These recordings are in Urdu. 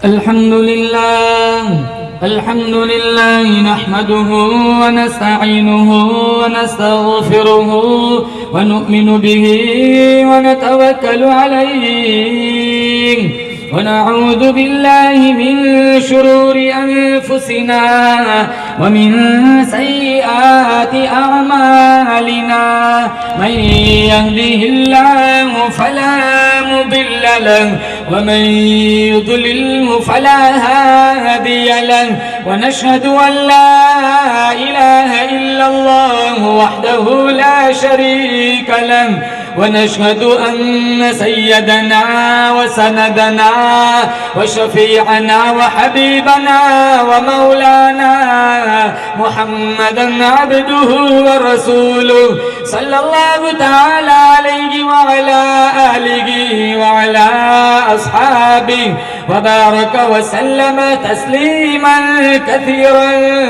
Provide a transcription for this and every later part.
الحمد لله نحمده ونستعينه ونستغفره ونؤمن به ونتوكل عليه ونعوذ بالله من شرور أنفسنا ومن سيئات أعمالنا من يهده الله فلا مضل له ومن يضلله فلا هادي له ونشهد أن لا إله إلا الله وحده لا شريك له ونشهد أن سيدنا وسندنا وشفيعنا وحبيبنا ومولانا محمدا عبده ورسوله صلى الله تعالى عليه وعلى آله وعلى أصحابه وبارك وسلم تسليما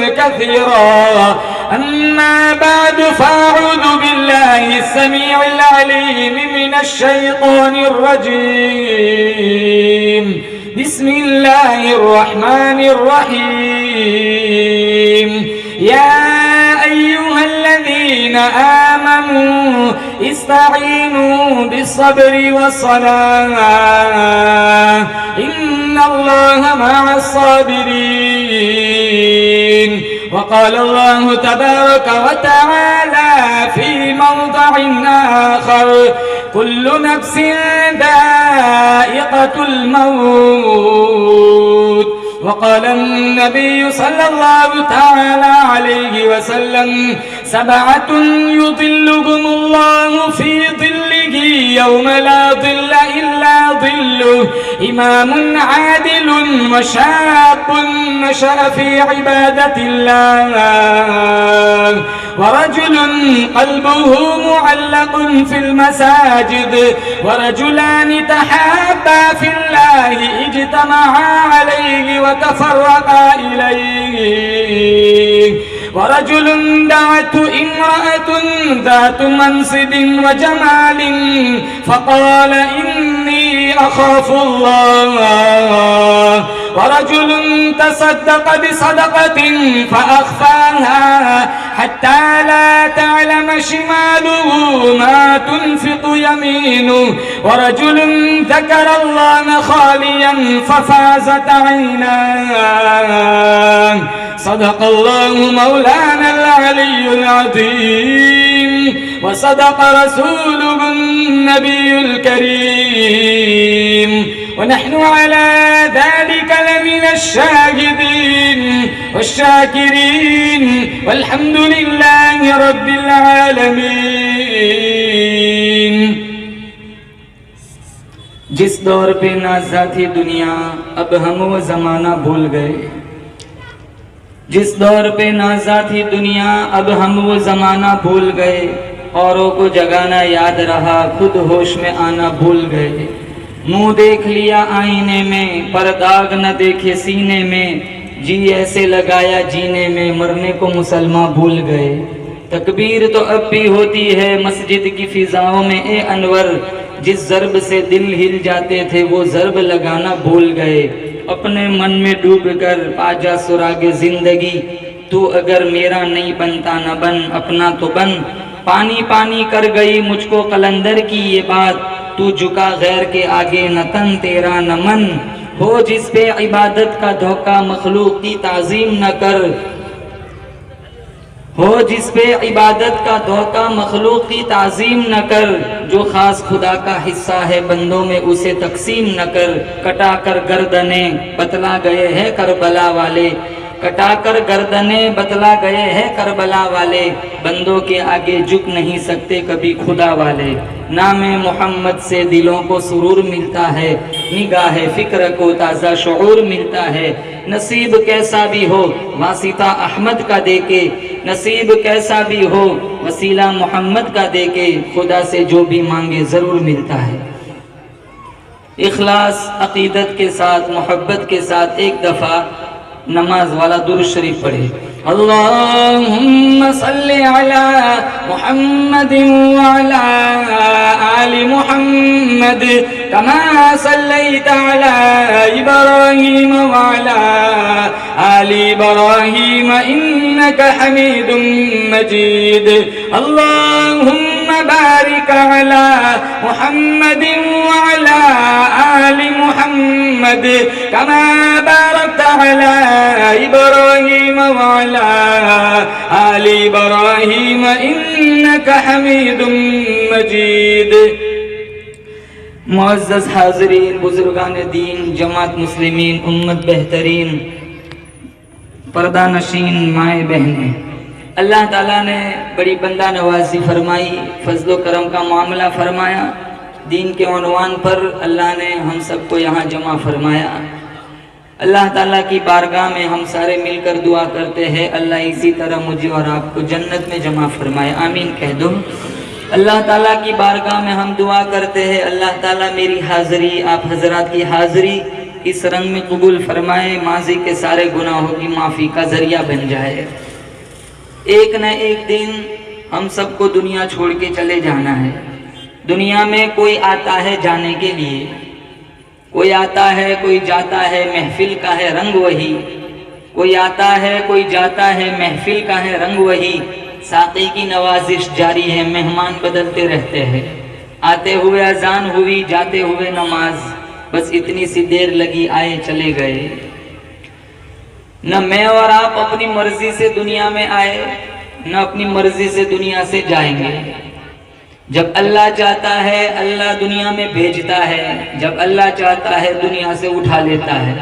كثيرا أما بعد فأعوذ بالله السميع العليم من الشيطان الرجيم بسم الله الرحمن الرحيم يا أيها الذين آمنوا استعينوا بالصبر والصلاة إن الله مع الصابرين وقال الله تبارك وتعالى في موضع آخر كل نفس ذائقة الموت وقال النبي صلى الله تعالى عليه وسلم 7 يظلهم الله في ظله يوم لا ظل إلا ظله إمام عادل وشاب نشأ في عبادة الله ورجل قلبه معلق في المساجد ورجلان تحابا في الله اجتمعا عليه وتفرقا إليه ورجل دعته امرأة ذات منصب وجمال فقال إني أخاف الله ورجل تصدق بصدقة فأخفاها حتى لا تعلم شماله ما تنفق يمينه ورجل ذكر الله خاليا ففازت عيناه صدق الله مولانا العلي العظيم وصدق رسوله النبي الكريم ونحن على ذلك لمن الشاهدين والشاكرين والحمد لله رب العالمين جس دور پہ نازا تھی دنیا اب ہم وہ زمانہ بھول گئے جس دور پہ نازا تھی دنیا اب ہم وہ زمانہ بھول گئے اوروں کو جگانا یاد رہا خود ہوش میں آنا بھول گئے منہ دیکھ لیا آئینے میں پر داغ نہ دیکھے سینے میں جی ایسے لگایا جینے میں مرنے کو مسلمان بھول گئے تکبیر تو اب بھی ہوتی ہے مسجد کی فضاؤں میں اے انور جس ضرب سے دل ہل جاتے تھے وہ ضرب لگانا بھول گئے اپنے من میں ڈوب کر پاجا سراغ زندگی تو اگر میرا نہیں بنتا نہ بن اپنا تو بن پانی پانی کر گئی مجھ کو قلندر کی یہ بات تو جھکا غیر کے آگے نہ تن تیرا نہ من ہو جس پہ عبادت کا دھوکہ مخلوق کی تعظیم نہ کر ہو جس پہ عبادت کا دھوکہ مخلوق کی تعظیم نہ کر جو خاص خدا کا حصہ ہے بندوں میں اسے تقسیم نہ کر کٹا کر گردنیں بتلا گئے ہیں کربلا والے کٹا کر گردنیں بتلا گئے ہیں کربلا والے بندوں کے آگے جھک نہیں سکتے کبھی خدا والے نام محمد سے دلوں کو سرور ملتا ہے نگاہ فکر کو تازہ شعور ملتا ہے نصیب کیسا بھی ہو واسطہ احمد کا دے کے نصیب کیسا بھی ہو وسیلہ محمد کا دے کے خدا سے جو بھی مانگے ضرور ملتا ہے اخلاص عقیدت کے ساتھ محبت کے ساتھ ایک دفعہ نماز والا درود شریف پڑھے اللهم صل على محمد وعلى آل محمد كما صليت على إبراهيم آل إبراهيم إنك حميد مجيد اللهم بارك على محمد وعلى آل محمد كما باركت على إبراهيم وعلى آل إبراهيم إنك حميد مجيد. معزز حاضرین، بزرگان دین، جماعت مسلمین، امت بہترین، پردہ نشین مائیں بہنیں، اللہ تعالیٰ نے بڑی بندہ نوازی فرمائی، فضل و کرم کا معاملہ فرمایا. دین کے عنوان پر اللہ نے ہم سب کو یہاں جمع فرمایا. اللہ تعالیٰ کی بارگاہ میں ہم سارے مل کر دعا کرتے ہیں اللہ اسی طرح مجھے اور آپ کو جنت میں جمع فرمائے. آمین کہہ دو. اللہ تعالیٰ کی بارگاہ میں ہم دعا کرتے ہیں اللہ تعالیٰ میری حاضری، آپ حضرات کی حاضری اس رنگ میں قبول فرمائے، ماضی کے سارے گناہوں کی معافی کا ذریعہ بن جائے. ایک نہ ایک دن ہم سب کو دنیا چھوڑ کے چلے جانا ہے. دنیا میں کوئی آتا ہے جانے کے لیے، کوئی آتا ہے کوئی جاتا ہے، محفل کا ہے رنگ وہی. کوئی آتا ہے کوئی جاتا ہے، محفل کا ہے رنگ وہی. ساقی کی نوازش جاری ہے، مہمان بدلتے رہتے ہیں. آتے ہوئے اذان ہوئی، جاتے ہوئے نماز، بس اتنی سی دیر لگی، آئے چلے گئے. نہ میں اور آپ اپنی مرضی سے دنیا میں آئے، نہ اپنی مرضی سے دنیا سے جائیں گے. جب اللہ چاہتا ہے اللہ دنیا میں بھیجتا ہے، جب اللہ چاہتا ہے دنیا سے اٹھا لیتا ہے.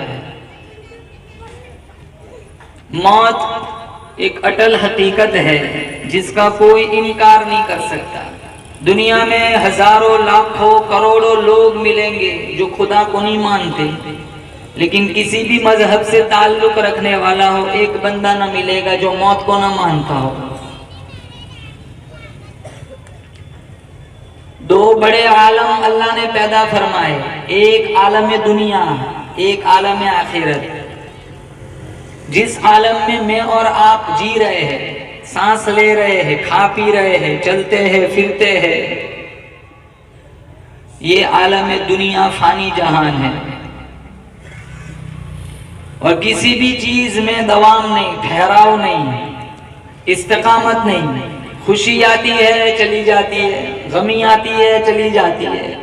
موت ایک اٹل حقیقت ہے جس کا کوئی انکار نہیں کر سکتا. دنیا میں ہزاروں لاکھوں کروڑوں لوگ ملیں گے جو خدا کو نہیں مانتے، لیکن کسی بھی مذہب سے تعلق رکھنے والا ہو ایک بندہ نہ ملے گا جو موت کو نہ مانتا ہو. دو بڑے عالم اللہ نے پیدا فرمائے، ایک عالم دنیا، ایک عالم آخرت. جس عالم میں میں اور آپ جی رہے ہیں، سانس لے رہے ہیں، کھا پی رہے ہیں، چلتے ہیں پھرتے ہیں، یہ عالم دنیا فانی جہان ہے. اور کسی بھی چیز میں دوام نہیں، ٹھہراؤ نہیں، استقامت نہیں. خوشی آتی ہے چلی جاتی ہے، غمی آتی ہے چلی جاتی ہے.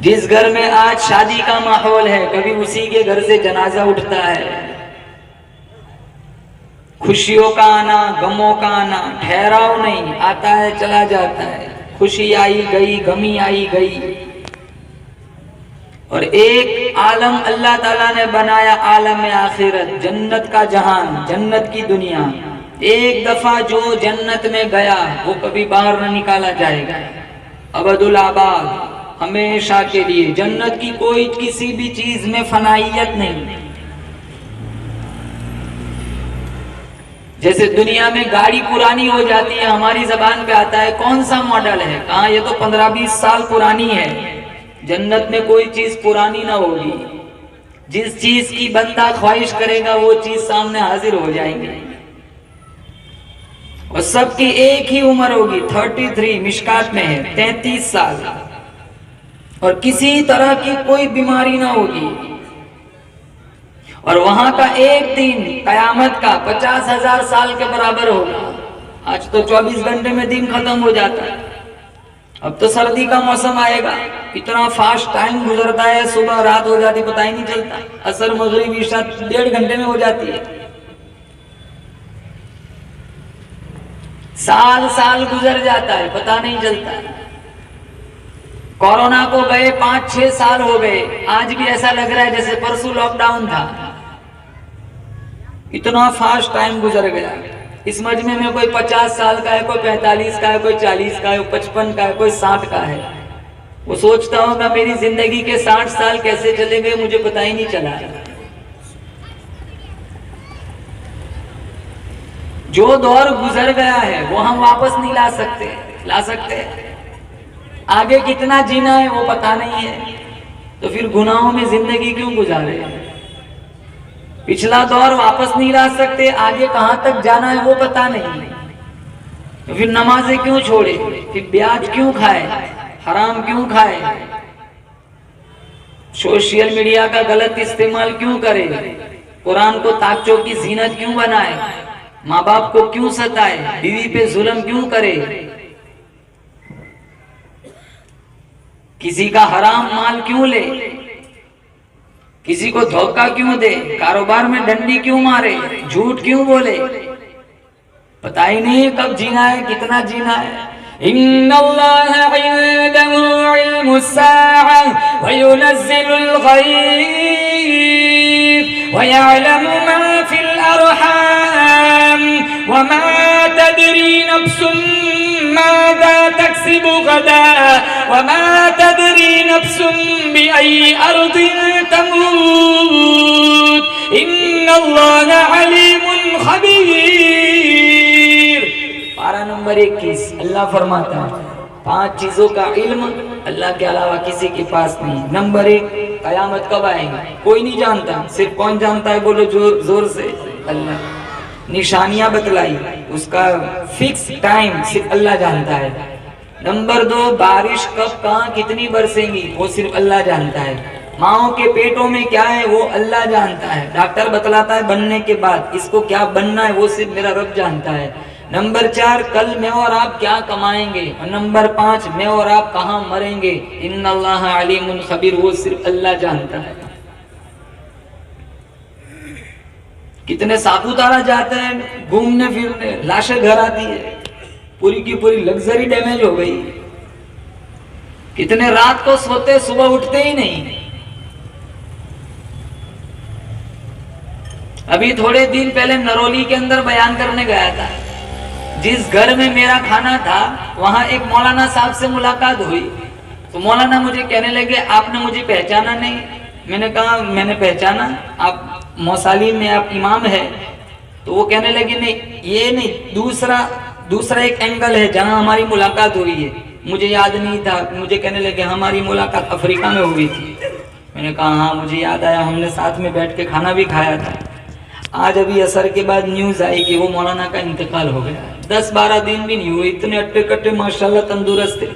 جس گھر میں آج شادی کا ماحول ہے کبھی اسی کے گھر سے جنازہ اٹھتا ہے. خوشیوں کا آنا، غموں کا آنا، ٹھہراؤ نہیں، آتا ہے چلا جاتا ہے. خوشی آئی گئی، غمی آئی گئی. اور ایک عالم اللہ تعالیٰ نے بنایا، عالم آخرت، جنت کا جہان، جنت کی دنیا. ایک دفعہ جو جنت میں گیا وہ کبھی باہر نہ نکالا جائے گا، ابد الآباد، ہمیشہ کے لیے. جنت کی کوئی کسی بھی چیز میں فنائیت نہیں. جیسے دنیا میں گاڑی پرانی ہو جاتی ہے، ہماری زبان پہ آتا ہے کون سا ماڈل ہے، کہاں یہ تو 15-20 سال پرانی ہے. جنت میں کوئی چیز پرانی نہ ہوگی. جس چیز کی بندہ خواہش کرے گا وہ چیز سامنے حاضر ہو جائیں گے. اور سب کی ایک ہی عمر ہوگی، 33 مشکات میں ہے، 33 سال. اور کسی طرح کی کوئی بیماری نہ ہوگی. اور وہاں کا ایک دن قیامت کا 50,000 سال کے برابر ہوگا. آج تو 24 گھنٹے میں دن ختم ہو جاتا ہے. اب تو سردی کا موسم آئے گا، اتنا فاسٹ ٹائم گزرتا ہے، صبح رات ہو جاتی پتہ ہی نہیں چلتا. عصر مغرب عشاء 1.5 گھنٹے میں ہو جاتی ہے. سال سال گزر جاتا ہے، پتہ نہیں چلتا. کورونا کو گئے 5-6 سال ہو گئے، آج بھی ایسا لگ رہا ہے جیسے پرسوں لاک ڈاؤن تھا. اتنا فاسٹ ٹائم گزر گیا. اس مجمع میں کوئی 50 سال کا ہے، کوئی 45 کا ہے، کوئی 40 کا ہے، کوئی 55 کا ہے، کوئی 60 کا ہے. وہ سوچتا ہوگا میری زندگی کے 60 سال کیسے چلے گئے، مجھے پتہ ہی نہیں چلا. جو دور گزر گیا ہے وہ ہم واپس نہیں لا سکتے. آگے کتنا جینا ہے وہ پتہ نہیں ہے، تو پھر گناہوں میں زندگی کیوں گزارے. پچھلا دور واپس نہیں لا سکتے، آگے کہاں تک جانا ہے وہ پتہ نہیں، تو پھر نمازیں کیوں چھوڑے، پھر بیاج کیوں کھائے، حرام کیوں کھائے، سوشل میڈیا کا غلط استعمال کیوں کرے. قرآن کو تاکچوں کی زینت کیوں بنائے؟ ماں باپ کو کیوں ستائے؟ بیوی پہ ظلم کیوں کرے؟ کسی کا حرام مال کیوں لے؟ کسی کو دھوکہ کیوں دے؟ کاروبار میں ڈنڈی کیوں مارے؟ جھوٹ کیوں بولے؟ پتہ ہی نہیں کب جینا ہے، کتنا جینا ہے۔ ان اللہ عنده علم الساعة وينزل الغيث ويعلم ما في الارحام وما تدري نفس ماذا تكسب غدا وما تدري نفس بأي أرض تموت ان اللہ علیم خبیر۔ پارہ نمبر 21 اللہ فرماتا ہے 5 چیزوں کا علم اللہ کے علاوہ کسی کے پاس نہیں۔ نمبر 1، قیامت کب آئے گی کوئی نہیں جانتا، صرف کون جانتا ہے؟ بولو زور سے، اللہ۔ نشانیاں بتلائی، اس کا فکس ٹائم صرف اللہ جانتا ہے۔ نمبر 2، بارش کب کہاں کتنی برسیں گی وہ صرف اللہ جانتا ہے۔ ماؤں کے پیٹوں میں کیا ہے وہ اللہ جانتا ہے۔ ڈاکٹر بتلاتا ہے بننے کے بعد اس کو کیا بننا ہے وہ صرف میرا رب جانتا ہے۔ نمبر 4، کل میں اور آپ کیا کمائیں گے۔ اور نمبر 5، میں اور آپ کہاں مریں گے۔ ان اللہ علیم خبیر، وہ صرف اللہ جانتا ہے۔ کتنے ساپوتارہ جاتے ہیں گھومنے پھرنے، لاشیں گھر آتی ہے، پوری کی پوری لگژری ڈیمیج ہو گئی۔ کتنے رات کو سوتے صبح اٹھتے ہی نہیں۔ ابھی تھوڑے دن پہلے نرولی کے اندر بیان کرنے گیا تھا، جس گھر میں میرا کھانا تھا وہاں ایک مولانا صاحب سے ملاقات ہوئی، تو مولانا مجھے کہنے لگے آپ نے مجھے پہچانا نہیں۔ میں نے کہا میں نے پہچانا، آپ موسالی میں آپ امام ہے؟ تو وہ کہنے لگے نہیں یہ نہیں، دوسرا ایک اینگل ہے جہاں ہماری ملاقات ہوئی ہے، مجھے یاد نہیں تھا۔ مجھے کہنے لگے ہماری ملاقات افریقہ میں ہوئی تھی۔ میں نے کہا ہاں مجھے یاد آیا، ہم نے ساتھ میں بیٹھ کے کھانا بھی کھایا تھا۔ آج ابھی عصر کے بعد نیوز آئی کہ وہ مولانا کا انتقال ہو گیا، 10-12 دن بھی نہیں ہوئے، اتنے اٹے کٹے ماشاءاللہ تندرست تھے۔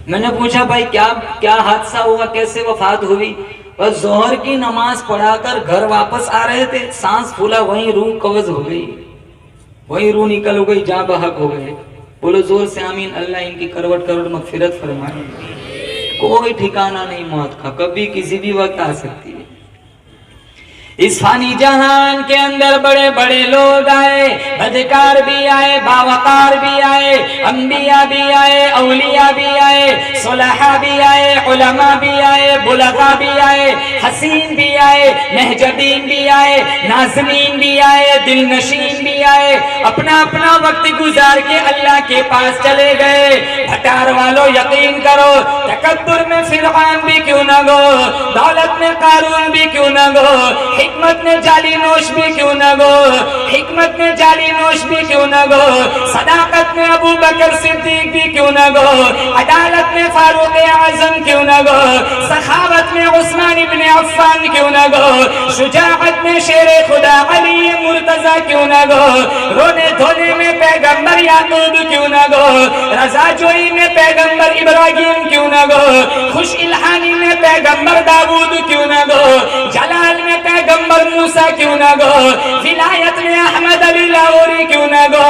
میں نے پوچھا بھائی کیا حادثہ ہوا، کیسے وفات ہوئی؟ بس ظہر کی نماز پڑھا کر گھر واپس آ رہے تھے، سانس پھولا، وہیں روح قبض ہو گئی، وہیں روح نکل ہو گئی، جاں بحق ہو گئے۔ بولو زور سے آمین۔ اللہ ان کی کروڑ مغفرت فرمائے۔ کوئی ٹھکانہ نہیں موت کا، کبھی کسی بھی وقت آ سکتی ہے۔ اس فانی جہان کے اندر بڑے بڑے لوگ آئے، بدکار بھی آئے، باوقار بھی آئے، انبیاء بھی آئے، اولیاء بھی آئے، صلحاء بھی آئے، علماء بھی آئے، بلغاء بھی آئے، حسین بھی آئے، محجبین بھی آئے، ناظمین بھی آئے، دل نشین بھی آئے، اپنا اپنا وقت گزار کے اللہ کے پاس چلے گئے۔ بھٹار والو یقین کرو، تکبر میں فرعون بھی کیوں نہ گو، دولت میں قارون بھی کیوں نہ گو، حکمت میں جعلی نوش بھی کیوں نہ گو، حکمت میں جعلی نوش بھی کیوں نہ گو، صداقت میں ابو بکر صدیق بھی کیوں نہ گو، عدالت میں فاروق اعظم کیوں نہ گو، سخاوت میں عثمان ابن عفان کیوں نہ گو، شجاعت میں شیر خدا علی مرتضی کیوں نہ گو، رونے دھونے میں پیغمبر یعقوب کیوں نہ گو، رضا جوئی میں پیغمبر ابراہیم کیوں نہ گو، خوش الہانی میں پیغمبر داؤد کیوں نہ گو، جلال میں پیغمبر موسیٰ کیوں نہ گو، ولایت میں احمد علی لاہوری کیوں نہ گو،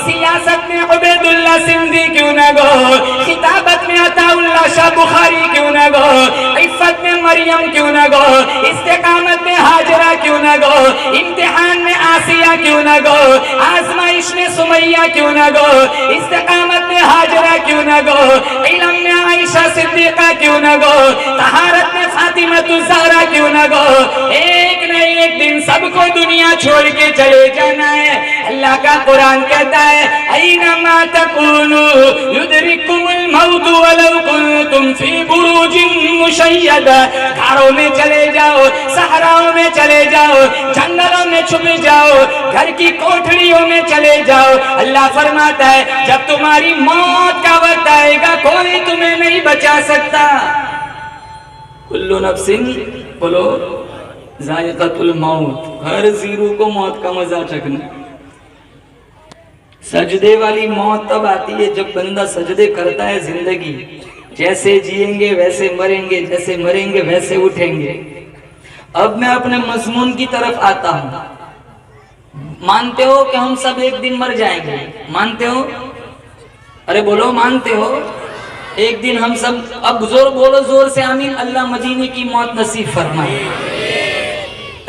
سیاست میں عبید اللہ سندھی کیوں نہ گو، خطابت میں عطا اللہ شاہ بخاری کیوں نہ گو، عفت میں مریم کیوں نہ گو، استقامت میں حاجرہ کیوں نہ گو، امتحان میں آسیہ کیوں نہ گو، آزمائش میں سمیہ کیوں نہ گو، استقامت میں حاجرہ کیوں نہ گو، علم میں عائشہ صدیقہ کیوں نہ گو، طہارت میں فاطمہ الزہرا کیوں نہ گو۔ ایک نہ ایک دن سب کو دنیا چھوڑ کے چلے جانا ہے۔ اللہ کا قرآن کہتا ہے اینما تکونوا یدرککم الموت ولو کنتم فی بروج مشیدہ، گھروں میں چلے جاؤ، صحراؤں میں چلے جاؤ، جنگلوں میں چھپ جاؤ، گھر کی کوٹھڑیوں میں چلے جاؤ۔ اللہ فرماتا ہے جب تمہاری موت کا وقت آئے گا کوئی تمہیں نہیں بچا سکتا۔ کلو نفس بولو ذائقۃ الموت، ہر زیرو کو موت کا مزہ چکھنا۔ سجدے والی موت تب آتی ہے جب بندہ سجدے کرتا ہے زندگی، جیسے جئیں گے ویسے مریں گے، جیسے مریں گے ویسے اٹھیں گے۔ اب میں اپنے مضمون کی طرف آتا ہوں. مانتے ہو کہ ہم سب ایک دن مر جائیں گے؟ مانتے ہو؟ ارے بولو مانتے ہو؟ ایک دن ہم سب، اب زور بولو زور سے آمین. اللہ مدینے کی موت نصیب فرمائے.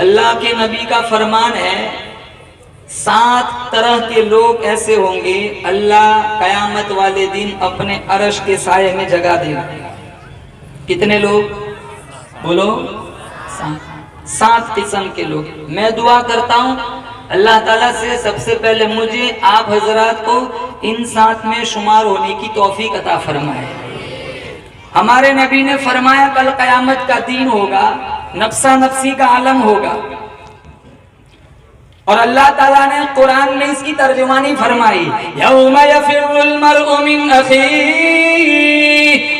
اللہ کے نبی کا فرمان ہے 7 طرح کے لوگ ایسے ہوں گے اللہ قیامت والے دن اپنے عرش کے سائے میں جگہ دے گا. کتنے لوگ؟ بولو 7 قسم کے لوگ. میں دعا کرتا ہوں اللہ تعالیٰ سے سب سے پہلے مجھے آپ حضرات کو ان 7 میں شمار ہونے کی توفیق عطا فرمائے. ہمارے نبی نے فرمایا کل قیامت کا دن ہوگا، نفسا نفسی کا عالم ہوگا، اور اللہ تعالیٰ نے قرآن میں اس کی ترجمانی فرمائی یوم یفر المرء من اخیہ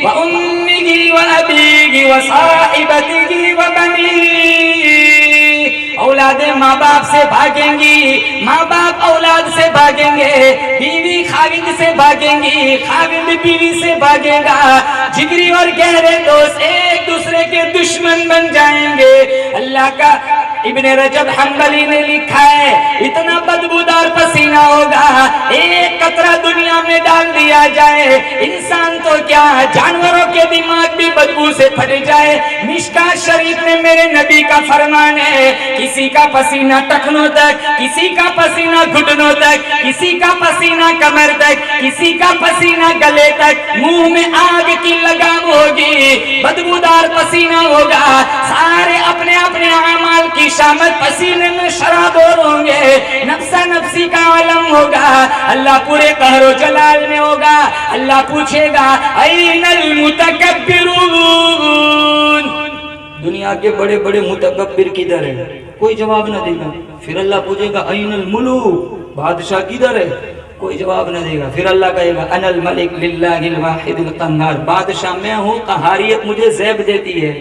وامہ وابیہ وصاحبتہ وبنیہ. اولادیں ماں باپ سے بھاگیں گی، ماں باپ اولاد سے بھاگیں گے، بیوی خاوند سے بھاگیں گی، خاوند بیوی سے بھاگے گا، جگری اور گہرے دوست ایک دوسرے کے دشمن بن جائیں گے. اللہ کا ابن رجب حنبلی نے لکھا ہے اتنا بدبودار پسینہ ہوگا ایک قطرہ دنیا میں ڈال دیا جائے انسان تو کیا جانوروں کے دماغ بھی بدبو سے پھٹ جائے. مشکات شریف میں میرے نبی کا فرمان ہے کسی کا پسینہ ٹخنوں تک، کسی کا پسینہ گھٹنوں تک، کسی کا پسینہ کمر تک، کسی کا پسینہ گلے تک، منہ میں آگ کی لگام ہوگی، بدبودار پسینہ ہوگا. سارے اپنے اپنے اعمال کی شامت پسینے میں شراب اور ہوں گے، نفسا نفسی کا عالم ہوگا. اللہ پورے قہر و جلال میں ہوگا. اللہ پوچھے گا این المتکبرون، دنیا کے بڑے بڑے متکبر کدھر ہے؟ کوئی جواب نہ دے گا. پھر اللہ پوچھے گا این الملوک، بادشاہ کدھر ہے؟ کوئی جواب نہ دے گا. پھر اللہ کہے گا انا الملک للہ الواحد القہار، بادشاہ میں ہوں، قہاریت مجھے زیب دیتی ہے.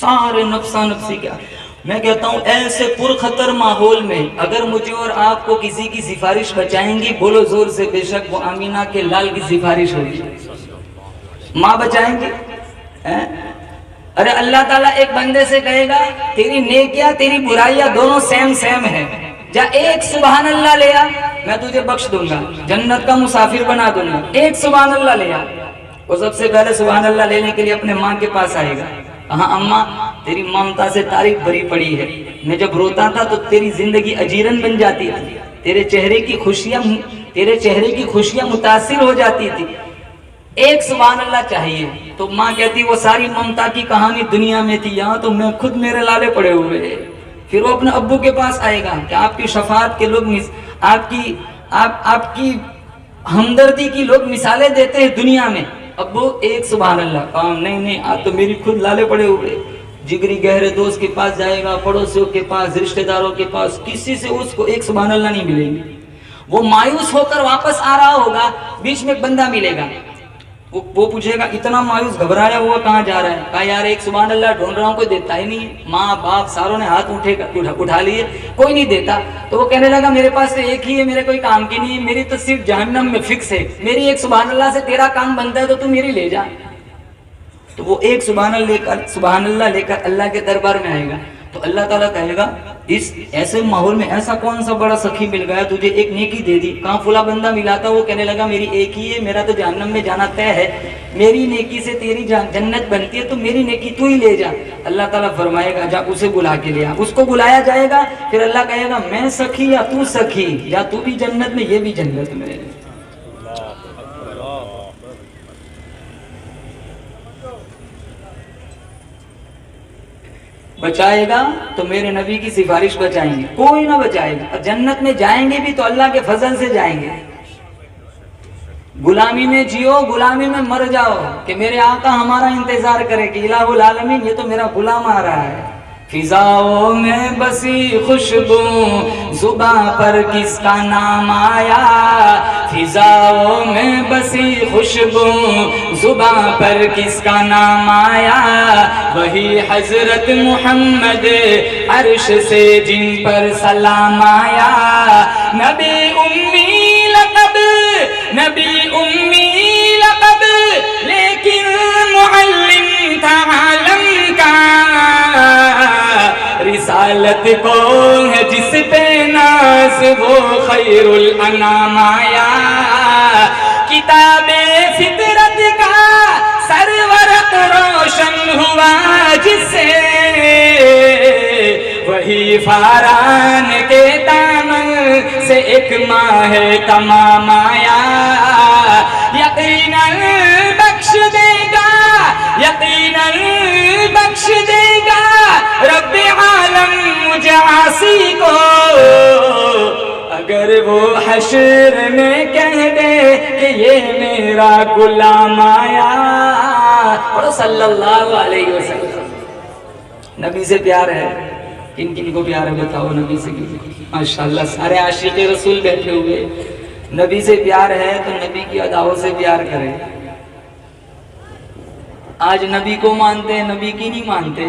سارے نفسا نفسی کیا. میں کہتا ہوں ایسے پرخطر ماحول میں اگر مجھے اور آپ کو کسی کی سفارش بچائیں گی، بولو زور سے بے شک وہ آمینہ کے لال کی سفارش ہوگی. ماں بچائیں گی. ارے اللہ تعالیٰ ایک بندے سے کہے گا تیری نیکیاں تیری برائیاں دونوں سیم سیم ہے، جا ایک سبحان اللہ لے آ، میں تجھے بخش دوں گا، جنت کا مسافر بنا دوں گا. ایک سبحان اللہ لے آ. وہ سب سے پہلے سبحان اللہ لینے کے لیے اپنے ماں کے پاس آئے گا. ہاں اماں تیری ممتا سے تاریخ بھری پڑی ہے، میں جب روتا تھا تو تیری زندگی اجیرن بن جاتی تھی، تیرے چہرے کی خوشیاں متاثر ہو جاتی تھی. ایک سبحان اللہ چاہیے. تو ماں کہتی وہ ساری ممتا کی کہانی دنیا میں تھی، یہاں تو میں خود میرے لالے پڑے ہوئے. پھر وہ اپنے ابو کے پاس آئے گا کہ آپ کی شفاعت کے لوگ آپ کی ہمدردی کی لوگ مثالیں دیتے ہیں دنیا میں. ابو ایک سبحان اللہ کہا نہیں آج تو میری خود لالے پڑے ہوئے. جگری گہرے دوست کے پاس جائے گا، پڑوسیوں کے پاس، رشتہ داروں کے پاس، کسی سے اس کو ایک سبحان اللہ نہیں ملے گی. وہ مایوس ہو کر واپس آ رہا ہوگا، بیچ میں ایک بندہ ملے گا، وہ پوچھے گا اتنا مایوس گھبرایا ہوا کہاں جا رہا ہے؟ کہا یار ایک سبحان اللہ ڈھونڈ رہا ہوں، کوئی دیتا ہی نہیں. ماں باپ ساروں نے ہاتھ اٹھا لیے، کوئی نہیں دیتا. تو وہ کہنے لگا میرے پاس تو ایک ہی ہے، میرے کوئی کام کی نہیں ہے، میری تو صرف جہنم میں فکس ہے، میری ایک سبحان اللہ سے تیرا کام بنتا ہے تو تو میری لے جا. تو وہ ایک سبحان اللہ لے کر اللہ کے دربار میں آئے گا. تو اللہ تعالیٰ کہے گا اس ایسے ماحول میں ایسا کون سا بڑا سخی مل گیا تجھے ایک نیکی دے دی. کہاں فلاں بندہ ملا تھا، وہ کہنے لگا میری ایک ہی ہے، میرا تو جہنم میں جانا طے ہے، میری نیکی سے تیری جنت بنتی ہے تو میری نیکی تو ہی لے جا. اللہ تعالیٰ فرمائے گا جا اسے بلا کے لیا. اس کو بلایا جائے گا. پھر اللہ کہے گا میں سخی یا تو سخی، یا تو بھی جنت میں یہ بھی جنت میں. بچائے گا تو میرے نبی کی سفارش بچائیں گے، کوئی نہ بچائے گا. اور جنت میں جائیں گے بھی تو اللہ کے فضل سے جائیں گے. غلامی میں جیو، غلامی میں مر جاؤ کہ میرے آقا ہمارا انتظار کرے کہ الہ العالمین یہ تو میرا غلام آ رہا ہے. فضاؤں میں بسی خوشبو زباں پر کس کا نام آیا، فضاؤں میں بسی خوشبو زباں پر کس کا نام آیا، وہی حضرت محمد عرش سے جن پر سلام آیا. نبی امی لقب، نبی امی لقب، لیکن معلم تھا عالم کا. رسالت کو ہے جس پہ ناز وہ خیر الانام آیا کتاب فطرت کا سرورق روشن ہوا جس سے وہی فاران کے دامن سے ایک ماہ تمام آیا یقیناً بخش دے گا یقیناً بخش دے گا رب عالم مجھے عاصی کو اگر وہ حشر میں کہہ دے کہ یہ میرا غلام آیا. پڑھو صلی اللہ علیہ وسلم. نبی سے پیار ہے. کن کن کو پیار ہے بتاؤ نبی سے. ماشاءاللہ سارے عاشق رسول بیٹھے ہوئے. نبی سے پیار ہے تو نبی کی اداؤں سے پیار کرے. آج نبی کو مانتے ہیں نبی کی نہیں مانتے.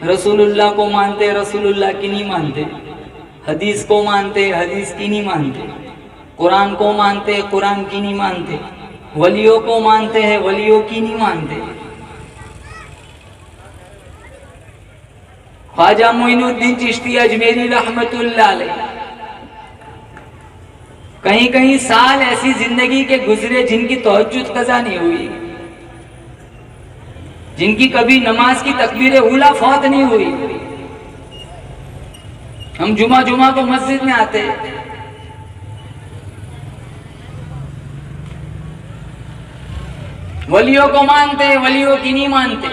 رسول اللہ کو مانتے رسول اللہ کی نہیں مانتے. حدیث کو مانتے حدیث کی نہیں مانتے. قرآن کو مانتے قرآن کی نہیں مانتے. ولیوں کو مانتے ہیں ولیوں کی نہیں مانتے. خواجہ معین الدین چشتی اجمیری رحمت اللہ علیہ کہیں کہیں سال ایسی زندگی کے گزرے جن کی تہجد قضا نہیں ہوئی, جن کی کبھی نماز کی تکبیر اولیٰ فوت نہیں ہوئی. ہم جمعہ کو مسجد میں آتے, ولیوں کو مانتے ولیوں کی نہیں مانتے.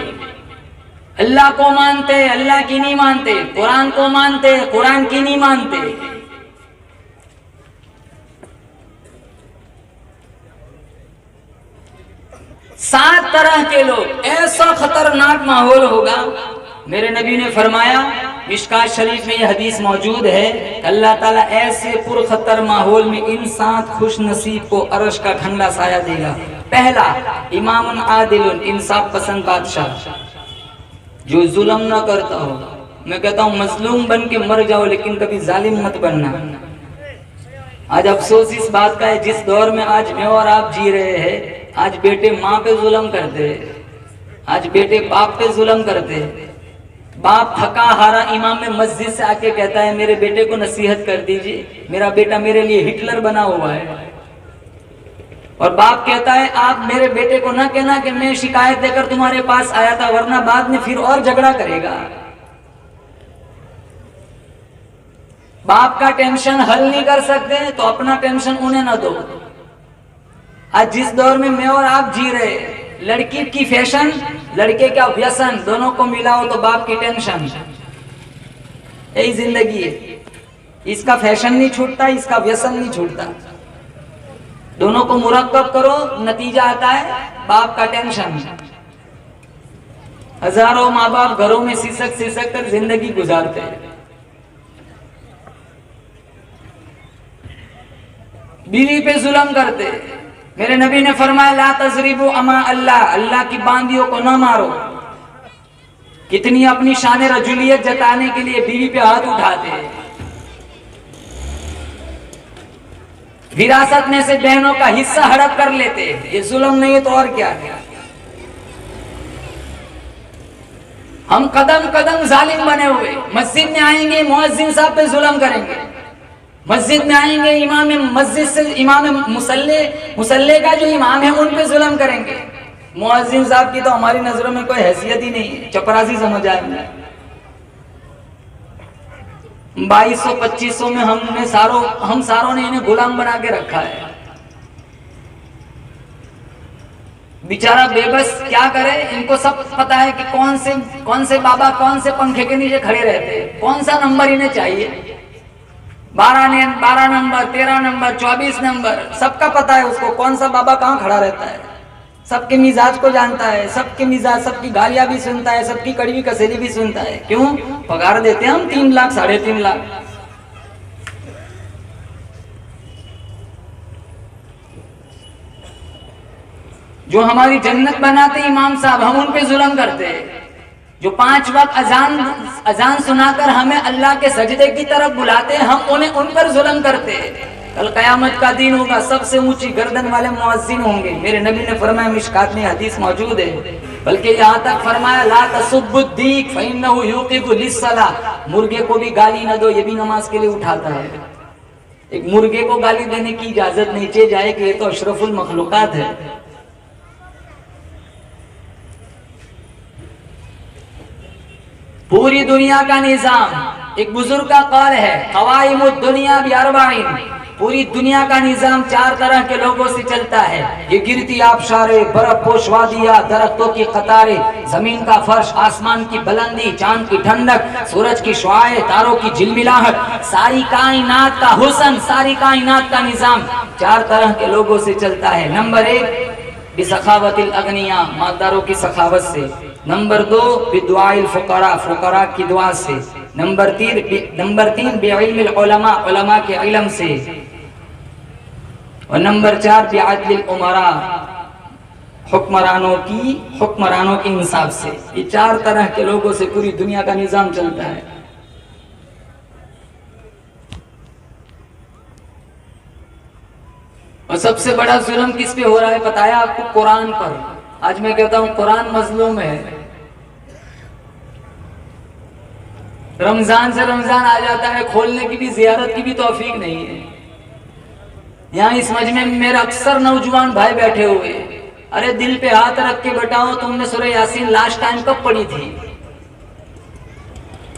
اللہ کو مانتے اللہ کی نہیں مانتے. قرآن کو مانتے قرآن کی نہیں مانتے. سات طرح کے لوگ, ایسا خطرناک ماحول ہوگا. میرے نبی نے فرمایا, مشکات شریف میں یہ حدیث موجود ہے, اللہ تعالیٰ ایسے پرخطر ماحول میں ان 7 خوش نصیب کو عرش کا ٹھنڈا سایہ دے گا. پہلا, امام عادل, انصاف پسند بادشاہ جو ظلم نہ کرتا ہو. میں کہتا ہوں مظلوم بن کے مر جاؤ لیکن کبھی ظالم مت بننا. آج افسوس اس بات کا ہے, جس دور میں آج میں اور آپ جی رہے ہیں, آج بیٹے ماں پہ ظلم کرتے, آج بیٹے باپ پہ ظلم کرتے. باپ تھکا ہارا امام میں مسجد سے آ کے کہتا ہے میرے بیٹے کو نصیحت کر دیجئے, میرا بیٹا میرے لیے ہٹلر بنا ہوا ہے. اور باپ کہتا ہے آپ میرے بیٹے کو نہ کہنا کہ میں شکایت دے کر تمہارے پاس آیا تھا, ورنہ بعد میں پھر اور جھگڑا کرے گا. باپ کا ٹینشن حل نہیں کر سکتے تو اپنا ٹینشن انہیں نہ دو. آج جس دور میں میں اور آپ جی رہے, لڑکی کی فیشن لڑکے کا ویسن دونوں کو ملا ہو تو باپ کی ٹینشن. یہی زندگی ہے. اس کا فیشن نہیں چھوٹتا, اس کا ویسن نہیں چھوٹتا. دونوں کو مرکب کرو, نتیجہ آتا ہے باپ کا ٹینشن. ہزاروں ماں باپ گھروں میں سسک کر زندگی گزارتے ہیں. بیوی پہ ظلم کرتے. میرے نبی نے فرمایا لا تضربوا اما اللہ, اللہ کی باندیوں کو نہ مارو. کتنی اپنی شان رجولیت جتانے کے لیے بیوی پہ ہاتھ اٹھاتے ہیں. وراثت میں سے بہنوں کا حصہ ہڑپ کر لیتے. یہ ظلم نہیں ہے تو اور کیا ہے. ہم قدم قدم ظالم بنے ہوئے. مسجد میں آئیں گے مؤذن صاحب پہ ظلم کریں گے. مسجد میں آئیں گے امام مسجد سے امام مسلح کا جو امام ہے ان پہ ظلم کریں گے. مؤذن صاحب کی تو ہماری نظروں میں کوئی حیثیت ہی نہیں ہے, چپراسی سمجھ آئیں گے. 2200-2500 میں ہم ساروں نے انہیں غلام بنا کے رکھا ہے. بیچارہ بے بس کیا کرے. ان کو سب پتا ہے کہ کون سے بابا کون سے پنکھے کے نیچے کھڑے رہتے ہیں, کون سا نمبر انہیں چاہیے. 12 نمبر 13 نمبر 24 نمبر سب کا پتا ہے اس کو, کون سا بابا کہاں کھڑا رہتا ہے. سب کے مزاج کو جانتا ہے, سب کے مزاج, سب کی گالیاں بھی سنتا ہے, سب کی کڑوی کسیلی بھی سنتا ہے. کیوں؟ پگار دیتے ہیں ہم 3 لاکھ 3.5 لاکھ. جو ہماری جنت بناتے امام صاحب, ہم ان پہ ظلم کرتے. جو 5 وقت اذان سنا کر ہمیں اللہ کے سجدے کی طرف بلاتے, ہم ان پر ظلم کرتے. کل قیامت کا دن ہوگا, سب سے اونچی گردن والے مؤذن ہوں گے. میرے نبی نے فرمایا, مشکات میں حدیث موجود ہے, بلکہ یہاں تک فرمایا لا تسبوا الدیک فإنه یوقظ للصلاۃ، مرغے کو بھی گالی نہ دو، یہ بھی نماز کے لیے اٹھاتا ہے۔ ایک مرغے کو گالی دینے کی اجازت نہیں چاہیے جائے کہ یہ تو اشرف المخلوقات ہے۔ پوری دنیا کا نظام، ایک بزرگ کا قول ہے قوائم الدنیا باربعین، پوری دنیا کا نظام 4 طرح کے لوگوں سے چلتا ہے۔ یہ گرتی آبشاریں، برف پوش وادیاں، درختوں کی قطاریں، زمین کا فرش، آسمان کی بلندی، چاند کی ٹھنڈک، سورج کی شعاعیں، تاروں کی جھلملاہٹ، ساری کائنات کا حسن، ساری کائنات کا نظام 4 طرح کے لوگوں سے چلتا ہے۔ نمبر 1 بسخاوت الاغنیاء، مالداروں کی سخاوت سے۔ نمبر 2 بدعاء الفقراء، فقراء کی دعا سے۔ نمبر 3 بعلم العلماء، علماء کے علم سے۔ اور نمبر 4 بعدل الامراء، حکمرانوں کے انصاف سے۔ یہ 4 طرح کے لوگوں سے پوری دنیا کا نظام چلتا ہے۔ اور سب سے بڑا ظلم کس پہ ہو رہا ہے بتایا آپ کو؟ قرآن پر۔ آج میں کہتا ہوں قرآن مظلوم ہے۔ رمضان سے رمضان آ جاتا ہے، کھولنے کی بھی زیارت کی بھی توفیق نہیں ہے۔ یہاں اس مجمع میں میرے اکثر نوجوان بھائی بیٹھے ہوئے، ارے دل پہ ہاتھ رکھ کے بتاؤ تم نے سورہ یاسین لاسٹ ٹائم کب پڑھی تھی؟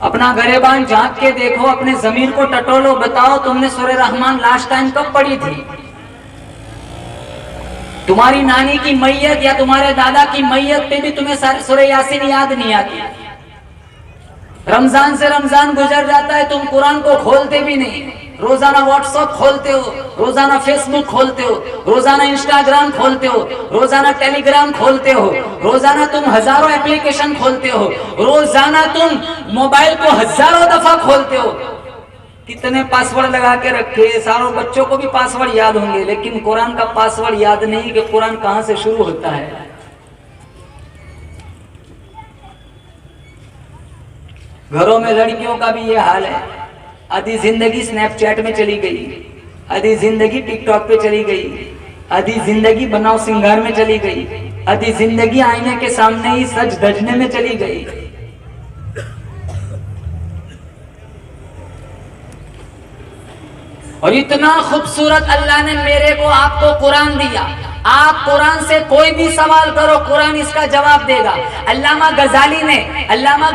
اپنا گریبان جھانک کے دیکھو، اپنے ضمیر کو ٹٹولو، بتاؤ تم نے سورہ رحمان لاسٹ ٹائم کب پڑھی تھی؟ تمہاری نانی کی میت یا تمہارے دادا کی میت پہ بھی تمہیں سورہ یاسین یاد نہیں آتی۔ رمضان سے رمضان گزر جاتا ہے، تم قرآن کو کھولتے بھی نہیں۔ روزانہ واٹس ایپ کھولتے ہو، روزانہ فیس بک کھولتے ہو، روزانہ انسٹاگرام کھولتے ہو، روزانہ ٹیلی گرام کھولتے ہو، روزانہ تم ہزاروں اپلیکیشن کھولتے ہو، روزانہ تم موبائل کو ہزاروں دفعہ کھولتے ہو۔ کتنے پاسورڈ لگا کے رکھے، ساروں بچوں کو بھی پاسورڈ یاد ہوں گے، لیکن قرآن کا پاسورڈ یاد نہیں کہ قرآن کہاں سے شروع ہوتا ہے۔ گھروں میں لڑکیوں کا بھی یہ حال ہے، آدھی زندگی سنیپ چیٹ میں چلی گئی، آدھی زندگی ٹک ٹاک پہ چلی گئی، آدھی زندگی بناؤ سنگار میں چلی گئی، آدھی زندگی آئینے کے سامنے ہی سج دجنے میں چلی گئی۔ اور اتنا خوبصورت اللہ نے میرے کو آپ کو قرآن دیا، آپ قرآن سے کوئی بھی سوال کرو قرآن اس کا جواب دے گا۔ علامہ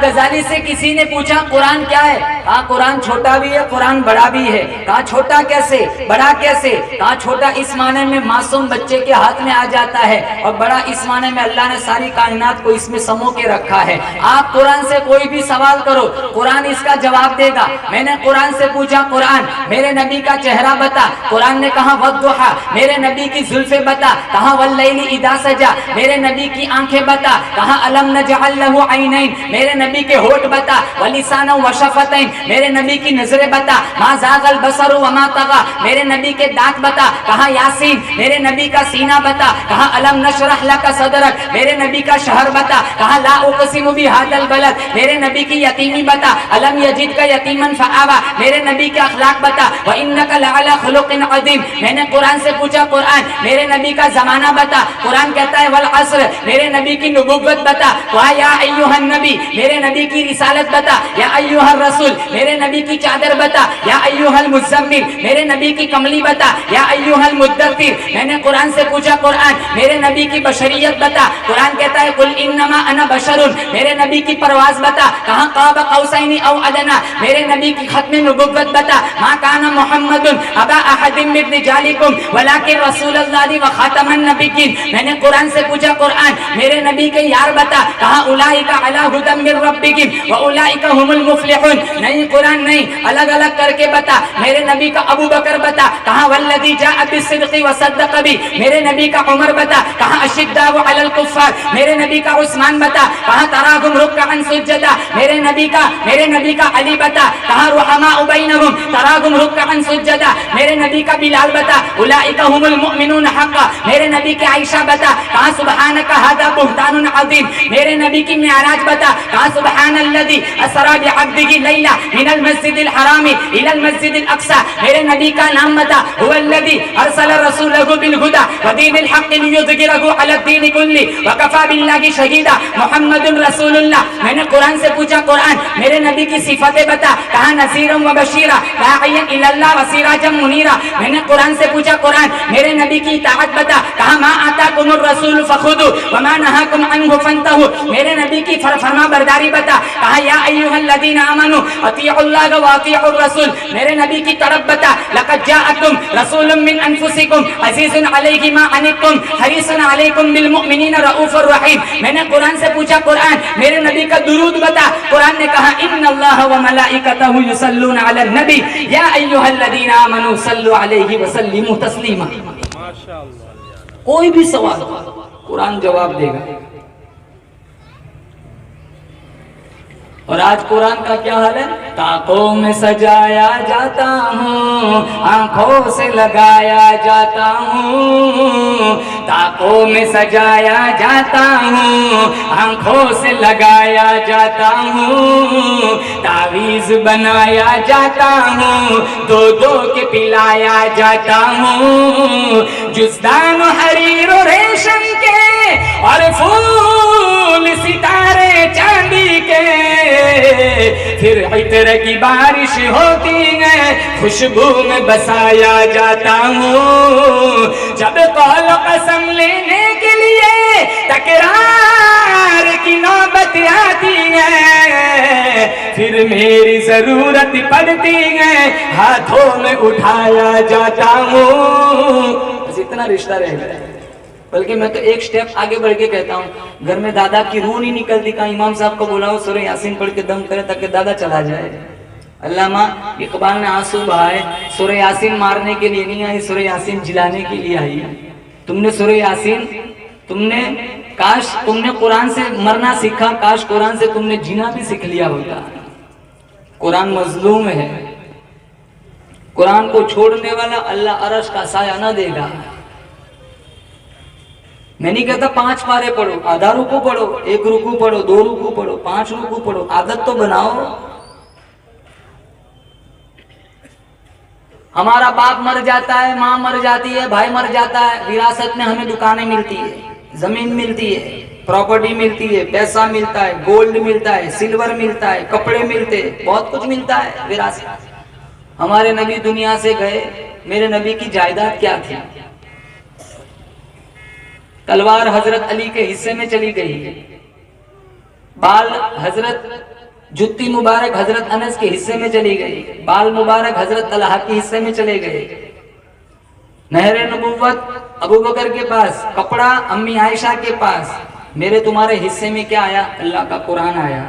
غزالی سے کسی نے پوچھا قرآن کیا ہے؟ کہا قرآن چھوٹا بھی ہے، قرآن بڑا بھی ہے۔ کہا چھوٹا کیسے، بڑا کیسے؟ کہا چھوٹا اس معنی میں معصوم بچے کے ہاتھ میں آ جاتا ہے، اور بڑا اس معنی میں اللہ نے ساری کائنات کو اس میں سمو کے رکھا ہے۔ آپ قرآن سے کوئی بھی سوال کرو قرآن اس کا جواب دے گا۔ میں نے قرآن سے پوچھا قرآن میرے نبی کا چہرہ بتا، قرآن نے کہا والضحیٰ، میرے نبی کی زلفیں بتا، کہا واللیل اذا سجا، میرے نبی کی آنکھیں بتا، کہا الم نجعل لہ عینین، میرے نبی کے ہونٹ بتا، ولسانا وشفتین، میرے نبی کی نظریں بتا، ما زاغ البصر وما طغى، میرے نبی کے دانت بتا، کہا یاسین، میرے نبی کا سینہ بتا، کہا الم نشرح لک صدرک، میرے نبی کا شہر بتا، کہا لا اقسم بہذا البلد، میرے نبی کی یتیمی بتا، الم یجدک یتیما فآوی، میرے نبی کے اخلاق بتا، وانک لعلی خلق عظیم۔ میں نے قرآن سے پوچھا قرآن میرے نبی کا زمانہ بتا، قرآن کہتا ہے والعصر، میرے نبی کی نبوت بتا، یا ایھا النبی، میرے نبی کی رسالت بتا، یا ایھا الرسول، میرے نبی کی چادر بتا، یا ایھا المزمل، میرے نبی کی کملی بتا، یا ایھا المدثر۔ میں نے قرآن سے پوچھا قرآن میرے نبی کی بشریت بتا، قرآن کہتا ہے قل انما انا بشر، میرے نبی کی پرواز بتا، کہاں قاب قوسین او ادنی، میرے نبی کی ختم نبوت بتا، ما کان محمد ابا احد من رجالکم ولکن رسول اللہ وخاتم النبیین۔ میں نے قرآن سے پوچھا قرآن میرے نبی کے یار بتا، کہا اولئک علی ھدی من ربکم واولئک هم المفلحون۔ نہیں قرآن نہیں، الگ الگ کر کے بتا۔ میرے نبی کا ابو بکر بتا، کہا والذی جاء بالصدق وصدق به، میرے نبی کا عمر بتا، کہا اشداء علی الکفار، میرے نبی کا عثمان بتا، کہا تراہم رکعا سجدا، میرے نبی کا علی بتا، کہا رحماء بینہم تراہم رکعا سجدا، میرے نبی کا بلال بتا، اولئک هم المؤمنون حقا، میرے نبی کی عائشہ بتا کہا سبحانک ھذا بہتان عظیم، میرے نبی کی معراج بتا کہا سبحان الذی اسری بعبدہ لیلا من المسجد الحرام الى المسجد الاقصى، میرے نبی کا نام بتا هو الذی ارسل رسولہ بالہدى ودین الحق لیظہرہ علی الدین کلہ وکفى باللہ شہیدا محمد رسول اللہ۔ میں نے قرآن سے پوچھا قرآن میرے نبی کی صفتیں بتا کہا نذیرا وبشیرا داعیا الی اللہ وسراجا منیرا۔ میں نے قرآن سے پوچھا قرآن میرے نبی کی اطاعت بتا کہا ما آتاکم الرسول فخذوا وما نہاکم عنہ فانتہوا۔ میرے نبی کی فرما برداری بتا کہا یا ایھا الذین آمنوا اطیعوا اللہ واطیعوا الرسول۔ میرے نبی کی طرف بتا لقد جاءکم رسول من انفسکم عزیز علیہ ما عنتم حریص علیکم بالمؤمنین رؤوف الرحیم۔ میں نے قرآن سے پوچھا قرآن میرے نبی کا درود بتا، قرآن نے کہا ان اللہ وملائکتہ یصلون علی النبی یا ایھا الذین آمنوا صلوا علیہ وسلموا تسلیما۔ کوئی بھی سوال قرآن جواب دے گا۔ اور آج قرآن کا کیا حال ہے؟ طاقوں میں سجایا جاتا ہوں، آنکھوں سے لگایا جاتا ہوں، طاقوں میں سجایا جاتا ہوں، آنکھوں سے لگایا جاتا ہوں، تعویذ بنایا جاتا ہوں، دو دو کے پلایا جاتا ہوں، جزدان و حریر و ریشم کے اور پھول ستارے چاندی کے، پھر عطر کی بارش ہوتی ہے، خوشبو میں بسایا جاتا ہوں، جب قول و قسم لینے کے لیے تکرار کی نوبت آتی ہے، پھر میری ضرورت پڑتی ہے، ہاتھوں میں اٹھایا جاتا ہوں۔ بس اتنا رشتہ رہ گیا ہے۔ بلکہ میں تو ایک سٹیپ آگے بڑھ کے کہتا ہوں، گھر میں دادا کی روح نہیں نکلتی، کہاں امام صاحب کو بلاؤ سورہ یاسین پڑھ کے دم کرے تاکہ دادا چلا جائے۔ علامہ اقبال نے آنسو بہائے، سورہ یاسین مارنے کے لیے نہیں آئی، سورہ یاسین جلانے کے لیے آئی ہے۔ تم نے سورہ یاسین کاش تم نے قرآن سے مرنا سیکھا، کاش قرآن سے تم نے جینا بھی سیکھ لیا ہوتا۔ قرآن مظلوم ہے، قرآن کو چھوڑنے والا اللہ عرش کا سایہ نہ دے گا۔ میں نہیں کہتا 5 پارے پڑھو، آدھا رکوع پڑھو، 1 رکوع پڑھو، 2 رکوع پڑھو، 5 رکوع پڑھو، عادت تو بناؤ۔ ہمارا باپ مر جاتا ہے، ماں مر جاتی ہے، بھائی مر جاتا ہے، وراثت میں ہمیں دکانیں ملتی ہے، زمین ملتی ہے، پراپرٹی ملتی ہے، پیسہ ملتا ہے، گولڈ ملتا ہے، سلور ملتا ہے، کپڑے ملتے ہیں، بہت کچھ ملتا ہے وراثت۔ ہمارے نبی دنیا سے گئے، میرے نبی کی جائیداد کیا تھی؟ تلوار حضرت علی کے حصے میں چلی گئی، بال جتی مبارک حضرت انس کے حصے میں چلی گئی، بال مبارک حضرت طلحہ کے حصے میں چلے گئے، نہر نبوت ابو بکر کے پاس، کپڑا امی عائشہ کے پاس۔ میرے تمہارے حصے میں کیا آیا؟ اللہ کا قرآن آیا۔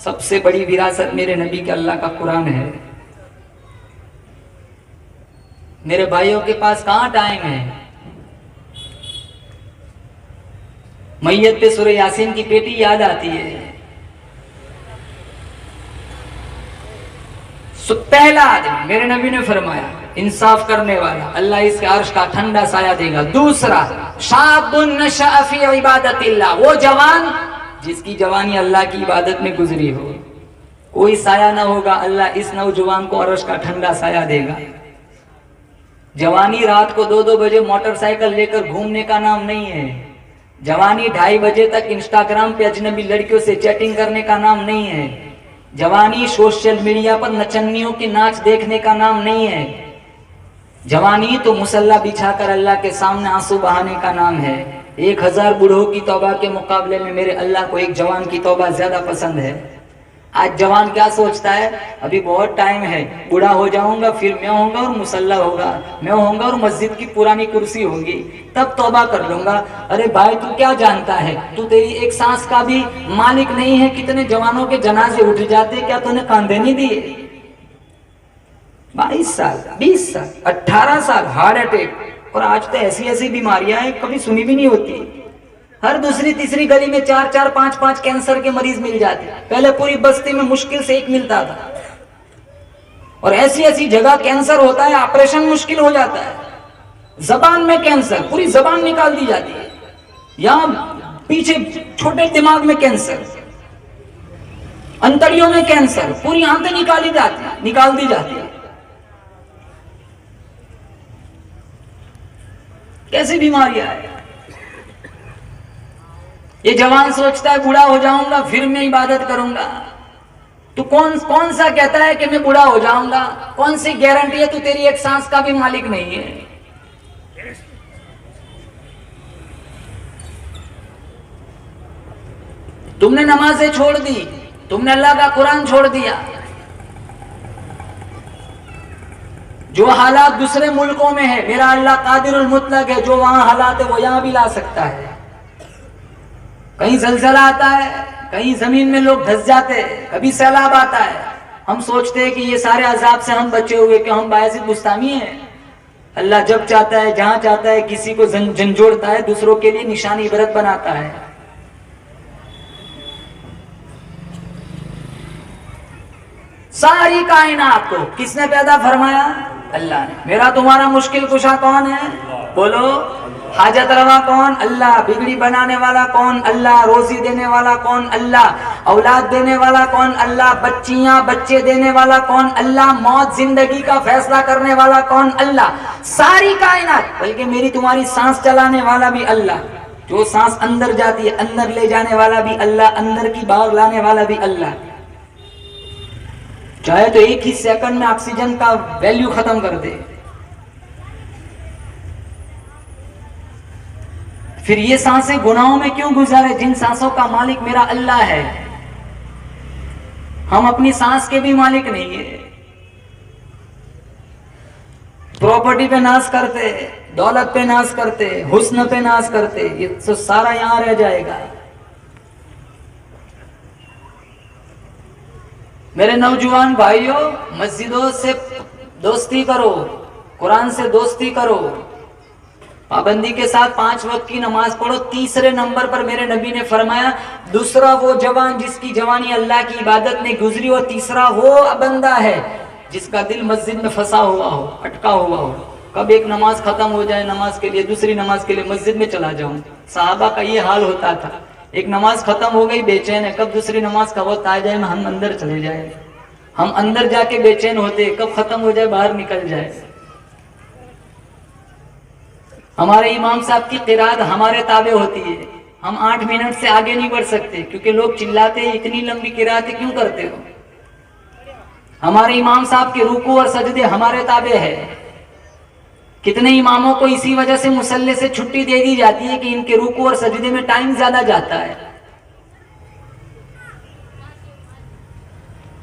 سب سے بڑی وراثت میرے نبی کے اللہ کا قرآن ہے۔ میرے بھائیوں کے پاس کہاں ٹائم ہے؟ میت پہ سورہ یاسین کی پیٹی یاد آتی ہے۔ پہلا آدمی میرے نبی نے فرمایا انصاف کرنے والا، اللہ اس کے عرش کا ٹھنڈا سایہ دے گا۔ دوسرا شاب نشأ فی عبادت اللہ، وہ جوان جس کی جوانی اللہ کی عبادت میں گزری ہو، کوئی سایہ نہ ہوگا، اللہ اس نوجوان کو عرش کا ٹھنڈا سایہ دے گا۔ جوانی رات کو 2 بجے موٹر سائیکل لے کر گھومنے کا نام نہیں ہے، جوانی 2:30 بجے تک انسٹاگرام پہ اجنبی لڑکیوں سے چیٹنگ کرنے کا نام نہیں ہے، جوانی سوشل میڈیا پر نچنیوں کی ناچ دیکھنے کا نام نہیں ہے، جوانی تو مصلی بچھا کر اللہ کے سامنے آنسو بہانے کا نام ہے۔ 1000 بوڑھوں کی توبہ کے مقابلے میں میرے اللہ کو ایک جوان کی توبہ زیادہ پسند ہے۔ آج جوان کیا سوچتا ہے؟ ابھی بہت ٹائم ہے، بوڑھا ہو جاؤں گا، پھر میں ہوں گا اور مصلی ہوگا، میں ہوں گا اور مسجد کی پرانی کرسی ہوگی، تب توبہ کر لوں گا۔ ارے بھائی تو کیا جانتا ہے؟ تو تیری ایک سانس کا بھی مالک نہیں ہے۔ کتنے جوانوں کے جنازے اٹھ جاتے، کیا تو نے کاندھے نہیں دیے؟ 22 سال، 20 سال، 18 سال ہارٹ اٹیک، اور آج تو ایسی بیماریاں ہیں کبھی سنی بھی نہیں ہوتی۔ ہر دوسری تیسری گلی میں 4 5 کینسر کے مریض مل جاتے، پہلے پوری بستی میں مشکل سے 1 ملتا تھا، اور ایسی جگہ کینسر ہوتا ہے آپریشن مشکل ہو جاتا ہے۔ زبان میں کینسر، پوری زبان نکال دی جاتی ہے، یہاں پیچھے چھوٹے دماغ میں کینسر، انتڑیوں میں کینسر، پوری آنتیں نکال دی جاتی ہے. کیسی بیماریاں ہے. یہ جوان سوچتا ہے بوڑھا ہو جاؤں گا پھر میں عبادت کروں گا. تو کون سا کہتا ہے کہ میں بوڑھا ہو جاؤں گا؟ کون سی گارنٹی ہے؟ تو تیری ایک سانس کا بھی مالک نہیں ہے. تم نے نمازیں چھوڑ دی، تم نے اللہ کا قرآن چھوڑ دیا. جو حالات دوسرے ملکوں میں ہے، میرا اللہ قادر المطلق ہے، جو وہاں حالات ہے وہ یہاں بھی لا سکتا ہے. کہیں زلزلہ آتا ہے، کہیں زمین میں لوگ دھس جاتے ہیں، کبھی سیلاب آتا ہے. ہم سوچتے ہیں کہ یہ سارے عذاب سے ہم بچے ہوئے کہ ہم باعث مستعمی ہیں. اللہ جب چاہتا ہے، جہاں چاہتا ہے، کسی کو جھنجھوڑتا ہے، دوسروں کے لیے نشانی عبرت بناتا ہے. ساری کائنات کو کس نے پیدا فرمایا؟ اللہ نے. میرا تمہارا مشکل کشا کون ہے؟ بولو. حاجت روا کون؟ اللہ. بگڑی بنانے والا کون؟ اللہ. روزی دینے والا کون؟ اللہ. اولاد دینے والا کون؟ اللہ. بچیاں بچے دینے والا کون؟ اللہ. موت زندگی کا فیصلہ کرنے والا کون؟ اللہ. ساری کائنات، بلکہ میری تمہاری سانس چلانے والا بھی اللہ. جو سانس اندر جاتی ہے اندر لے جانے والا بھی اللہ، اندر کی باہر لانے والا بھی اللہ. چاہے تو ایک ہی سیکنڈ میں آکسیجن کا ویلیو ختم کر دے. پھر یہ سانسیں گناہوں میں کیوں گزارے جن سانسوں کا مالک میرا اللہ ہے؟ ہم اپنی سانس کے بھی مالک نہیں ہیں. پراپرٹی پہ ناز کرتے، دولت پہ ناز کرتے، حسن پہ ناز کرتے، یہ تو سارا یہاں رہ جائے گا. میرے نوجوان بھائیوں، مسجدوں سے دوستی کرو، قرآن سے دوستی کرو، پابندی کے ساتھ 5 وقت کی نماز پڑھو. تیسرے نمبر پر میرے نبی نے فرمایا دوسرا وہ جوان جس کی جوانی اللہ کی عبادت میں گزری ہو، تیسرا وہ بندہ ہے جس کا دل مسجد میں پھنسا ہوا ہو، اٹکا ہوا ہو. کب ایک نماز ختم ہو جائے نماز کے لیے دوسری نماز کے لیے مسجد میں چلا جاؤں. صحابہ کا یہ حال ہوتا تھا. ایک نماز ختم ہو گئی بے چین ہے، کب دوسری نماز کا وقت آ جائے ہم اندر چلے جائیں. ہم اندر جا کے بے چین ہوتے، کب ختم ہو جائے باہر نکل جائے. ہمارے امام صاحب کی قرات ہمارے تابع ہوتی ہے. ہم 8 منٹ سے آگے نہیں بڑھ سکتے کیونکہ لوگ چلاتے ہیں اتنی لمبی قرات کیوں کرتے ہو. ہمارے امام صاحب کے رکوع اور سجدے ہمارے تابع ہے. کتنے اماموں کو اسی وجہ سے مصلی سے چھٹی دے دی جاتی ہے کہ ان کے رکوع اور سجدے میں ٹائم زیادہ جاتا ہے.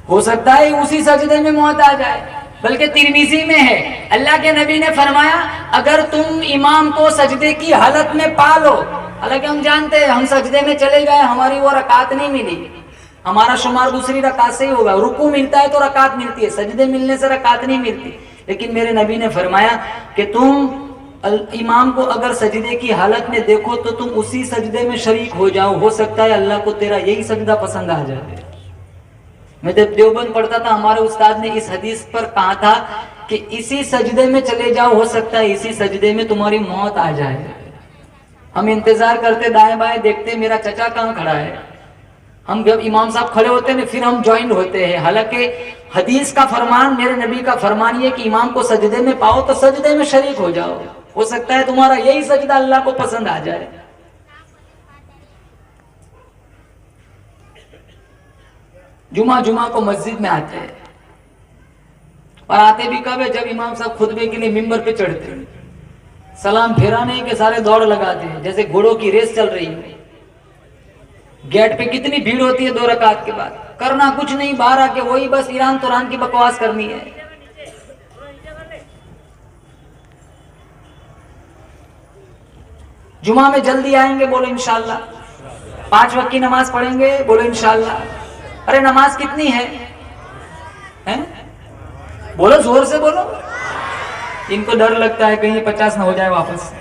ہو سکتا ہے اسی سجدے میں موت آ جائے. بلکہ ترمذی میں ہے اللہ کے نبی نے فرمایا اگر تم امام کو سجدے کی حالت میں پالو، حالانکہ ہم جانتے ہیں ہم سجدے میں چلے گئے ہماری وہ رکعت نہیں ملی، ہمارا شمار دوسری رکعت سے ہی ہوگا. رکوع ملتا ہے تو رکعت ملتی ہے، سجدے ملنے سے رکعت نہیں ملتی. لیکن میرے نبی نے فرمایا کہ تم امام کو اگر سجدے کی حالت میں دیکھو تو تم اسی سجدے میں شریک ہو جاؤ. ہو سکتا ہے اللہ کو تیرا یہی سجدہ پسند آ جائے. میں جب دیوبند پڑھتا تھا ہمارے استاد نے اس حدیث پر کہا تھا کہ اسی سجدے میں چلے جاؤ، ہو سکتا ہے اسی سجدے میں تمہاری موت آ جائے. ہم انتظار کرتے دائیں بائیں دیکھتے میرا چچا کہاں کھڑا ہے. ہم جب امام صاحب کھڑے ہوتے ہیں پھر ہم جوائن ہوتے ہیں. حالانکہ حدیث کا فرمان، میرے نبی کا فرمان یہ کہ امام کو سجدے میں پاؤ تو سجدے میں شریک ہو جاؤ. ہو سکتا ہے تمہارا یہی سجدہ اللہ کو پسند آ جائے. جمعہ کو مسجد میں آتے ہیں اور آتے بھی کب ہے جب امام صاحب خطبے کے لیے ممبر پہ چڑھتے ہیں. سلام پھیرا نہیں کہ سارے دوڑ لگاتے ہیں جیسے گھوڑوں کی ریس چل رہی ہے. گیٹ پہ کتنی بھیڑ ہوتی ہے 2 رکعت کے بعد، کرنا کچھ نہیں، باہر آ کے وہی بس ایران توران کی بکواس کرنی ہے. جمعہ میں جلدی آئیں گے بولو انشاءاللہ. 5 وقت کی نماز پڑھیں گے بولو انشاءاللہ. ارے نماز کتنی ہے؟ بولو زور سے بولو. ان کو ڈر لگتا ہے کہیں 50 نہ ہو جائے واپس.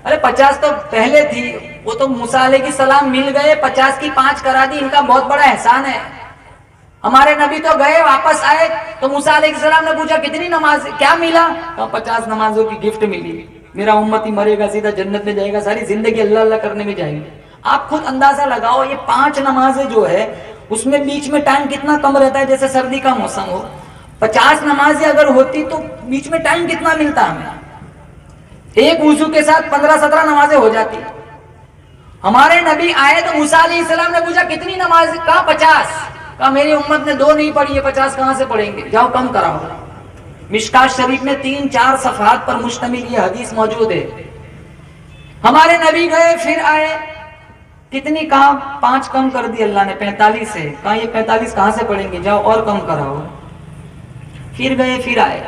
ارے 50 تو پہلے تھی، وہ تو موسیٰ علیہ السلام مل گئے 50 کی 5 کرا دی. ان کا بہت بڑا احسان ہے. ہمارے نبی تو گئے واپس آئے تو موسیٰ علیہ السلام نے پوچھا کتنی نماز کیا ملا؟ 50 نمازوں کی گفٹ ملی. میرا امتی مرے گا سیدھا جنت میں جائے گا, ساری زندگی اللہ اللہ کرنے میں جائیں گے. آپ خود اندازہ لگاؤ, یہ 5 نمازیں جو ہے اس میں بیچ میں ٹائم کتنا کم رہتا ہے, جیسے سردی کا موسم ہو. 50 نمازیں اگر ہوتی تو بیچ میں ٹائم کتنا ملتا ہمیں. ایک وضو کے ساتھ 15-17 نمازیں ہو جاتی. ہمارے نبی آئے تو موسیٰ علیہ السلام نے پوچھا کتنی نماز, کہا 50. کہا میری امت نے 2 نہیں پڑھی ہے, 50 کہاں سے پڑھیں گے, جاؤ کم کراؤ. مشکات شریف میں 3-4 صفحات پر مشتمل یہ حدیث موجود ہے. ہمارے نبی گئے پھر آئے, کتنی, کہا 5 کم کر دی اللہ نے, 45 ہے. کہا یہ 45 کہاں سے پڑھیں گے, جاؤ اور کم کراؤ. پھر گئے پھر آئے.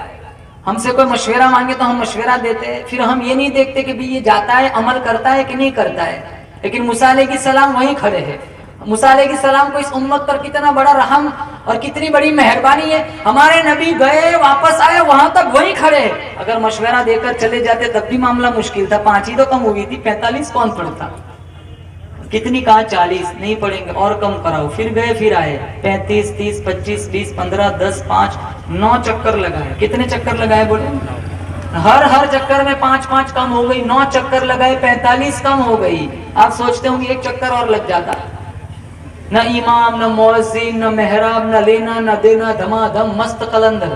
ہم سے کوئی مشورہ مانگے تو ہم مشورہ دیتے, پھر ہم یہ نہیں دیکھتے کہ بھی یہ جاتا ہے عمل کرتا ہے کہ نہیں کرتا ہے. لیکن موسیٰ علیہ السلام وہیں کھڑے ہیں. موسیٰ علیہ السلام کو اس امت پر کتنا بڑا رحم اور کتنی بڑی مہربانی ہے. ہمارے نبی گئے واپس آئے, وہاں تک وہیں کھڑے ہیں. اگر مشورہ دے کر چلے جاتے تب بھی معاملہ مشکل تھا, 5 ہی تو کم ہوئی تھی, 45 کون پڑھتا. کتنی, کہا 40 نہیں پڑھیں گے اور کم کراؤ. پھر گئے پھر آئے, 35, 30, 25, 20, 15, 10, 5, 9 چکر لگائے. کتنے چکر لگائے بولے, ہر چکر میں 5-5 کم ہو گئی. 9 چکر لگائے, 45 کم ہو گئی. آپ سوچتے ہوں گے ایک چکر اور لگ جاتا. نہ امام, نہ مؤذن, نہ محراب, نہ لینا نہ دینا, دھما دھم مست قلندر.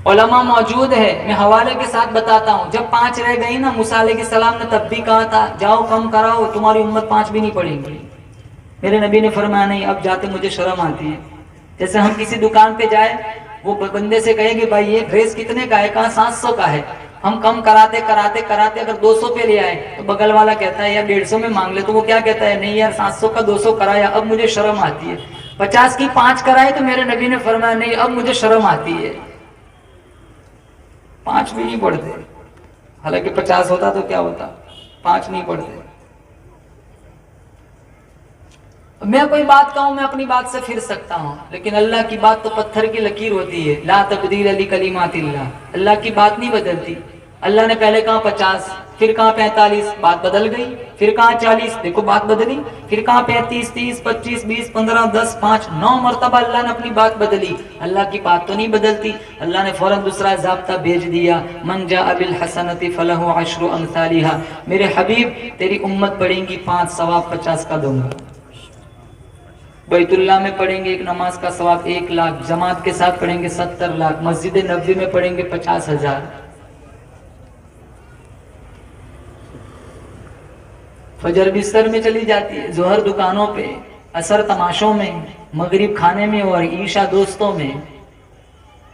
علماء موجود ہے, میں حوالے کے ساتھ بتاتا ہوں. جب 5 رہ گئی نا, موسیٰ علیہ السلام نے تب بھی کہا تھا جاؤ کم کراؤ, تمہاری امت 5 بھی نہیں پڑھیں گی. میرے نبی نے فرمایا نہیں, اب جاتے مجھے شرم آتی ہے. جیسے ہم کسی دکان پہ جائے, وہ بندے سے کہے کہ بھائی یہ ڈریس کتنے کا ہے, کہاں 700 کا ہے. ہم کم کراتے کراتے کراتے اگر 200 پہ لے آئے تو بغل والا کہتا ہے یار 150 میں مانگ لے, تو وہ کیا کہتا ہے, نہیں یار 700 کا 200 کرایا, اب مجھے شرم آتی ہے. 50 کی 5 کرائے تو میرے نبی نے فرمایا نہیں, اب مجھے شرم آتی ہے. 5 بھی نہیں پڑھتے, حالانکہ 50 ہوتا تو کیا ہوتا, 5 نہیں پڑھتے. میں کوئی بات کہوں, میں اپنی بات سے پھر سکتا ہوں, لیکن اللہ کی بات تو پتھر کی لکیر ہوتی ہے. لا تبدیل لکلمات اللہ, اللہ کی بات نہیں بدلتی. اللہ نے پہلے کہا 50, پھر کہا 45, بات بدل گئی. پھر کہا 40, دیکھو بات بدلی. پھر کہا 35, 30, 25, 20, 15, 10, 5, 9 مرتبہ اللہ نے اپنی بات بدلی. اللہ کی بات تو نہیں بدلتی. اللہ نے فوراً دوسرا ضابطہ بھیج دیا, من جاء بالحسنۃ فلہ 10 امثالھا. میرے حبیب تیری امت پڑھیں گی 5, ثواب 50 کا دوں گا. بیت اللہ میں پڑھیں گے ایک نماز کا ثواب 1 لاکھ, جماعت کے ساتھ پڑھیں گے 70 لاکھ, مسجد نبوی میں پڑھیں گے 50,000. فجر بستر میں چلی جاتی ہے, ظہر دکانوں پہ, عصر تماشوں میں, مغرب کھانے میں, اور عشاء دوستوں میں.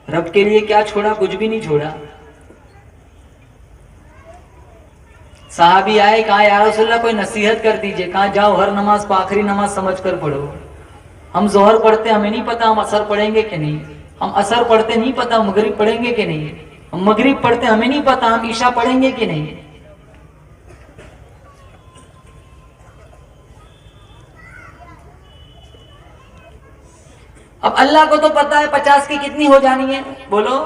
رب کے لیے کیا چھوڑا, کچھ بھی نہیں چھوڑا. صحابی آئے, کہا یا رسول اللہ کوئی نصیحت کر دیجئے. کہا جاؤ ہر نماز کو آخری نماز سمجھ کر پڑھو. ہم ظہر پڑھتے ہمیں نہیں پتا ہم عصر پڑھیں گے کہ نہیں, ہم عصر پڑھتے نہیں پتا ہم مغرب پڑھیں گے کہ نہیں, ہم مغرب پڑھتے ہمیں نہیں پتا ہم عشاء پڑھیں گے کہ نہیں. اب اللہ کو تو پتا ہے 50 کی کتنی ہو جانی ہے, بولو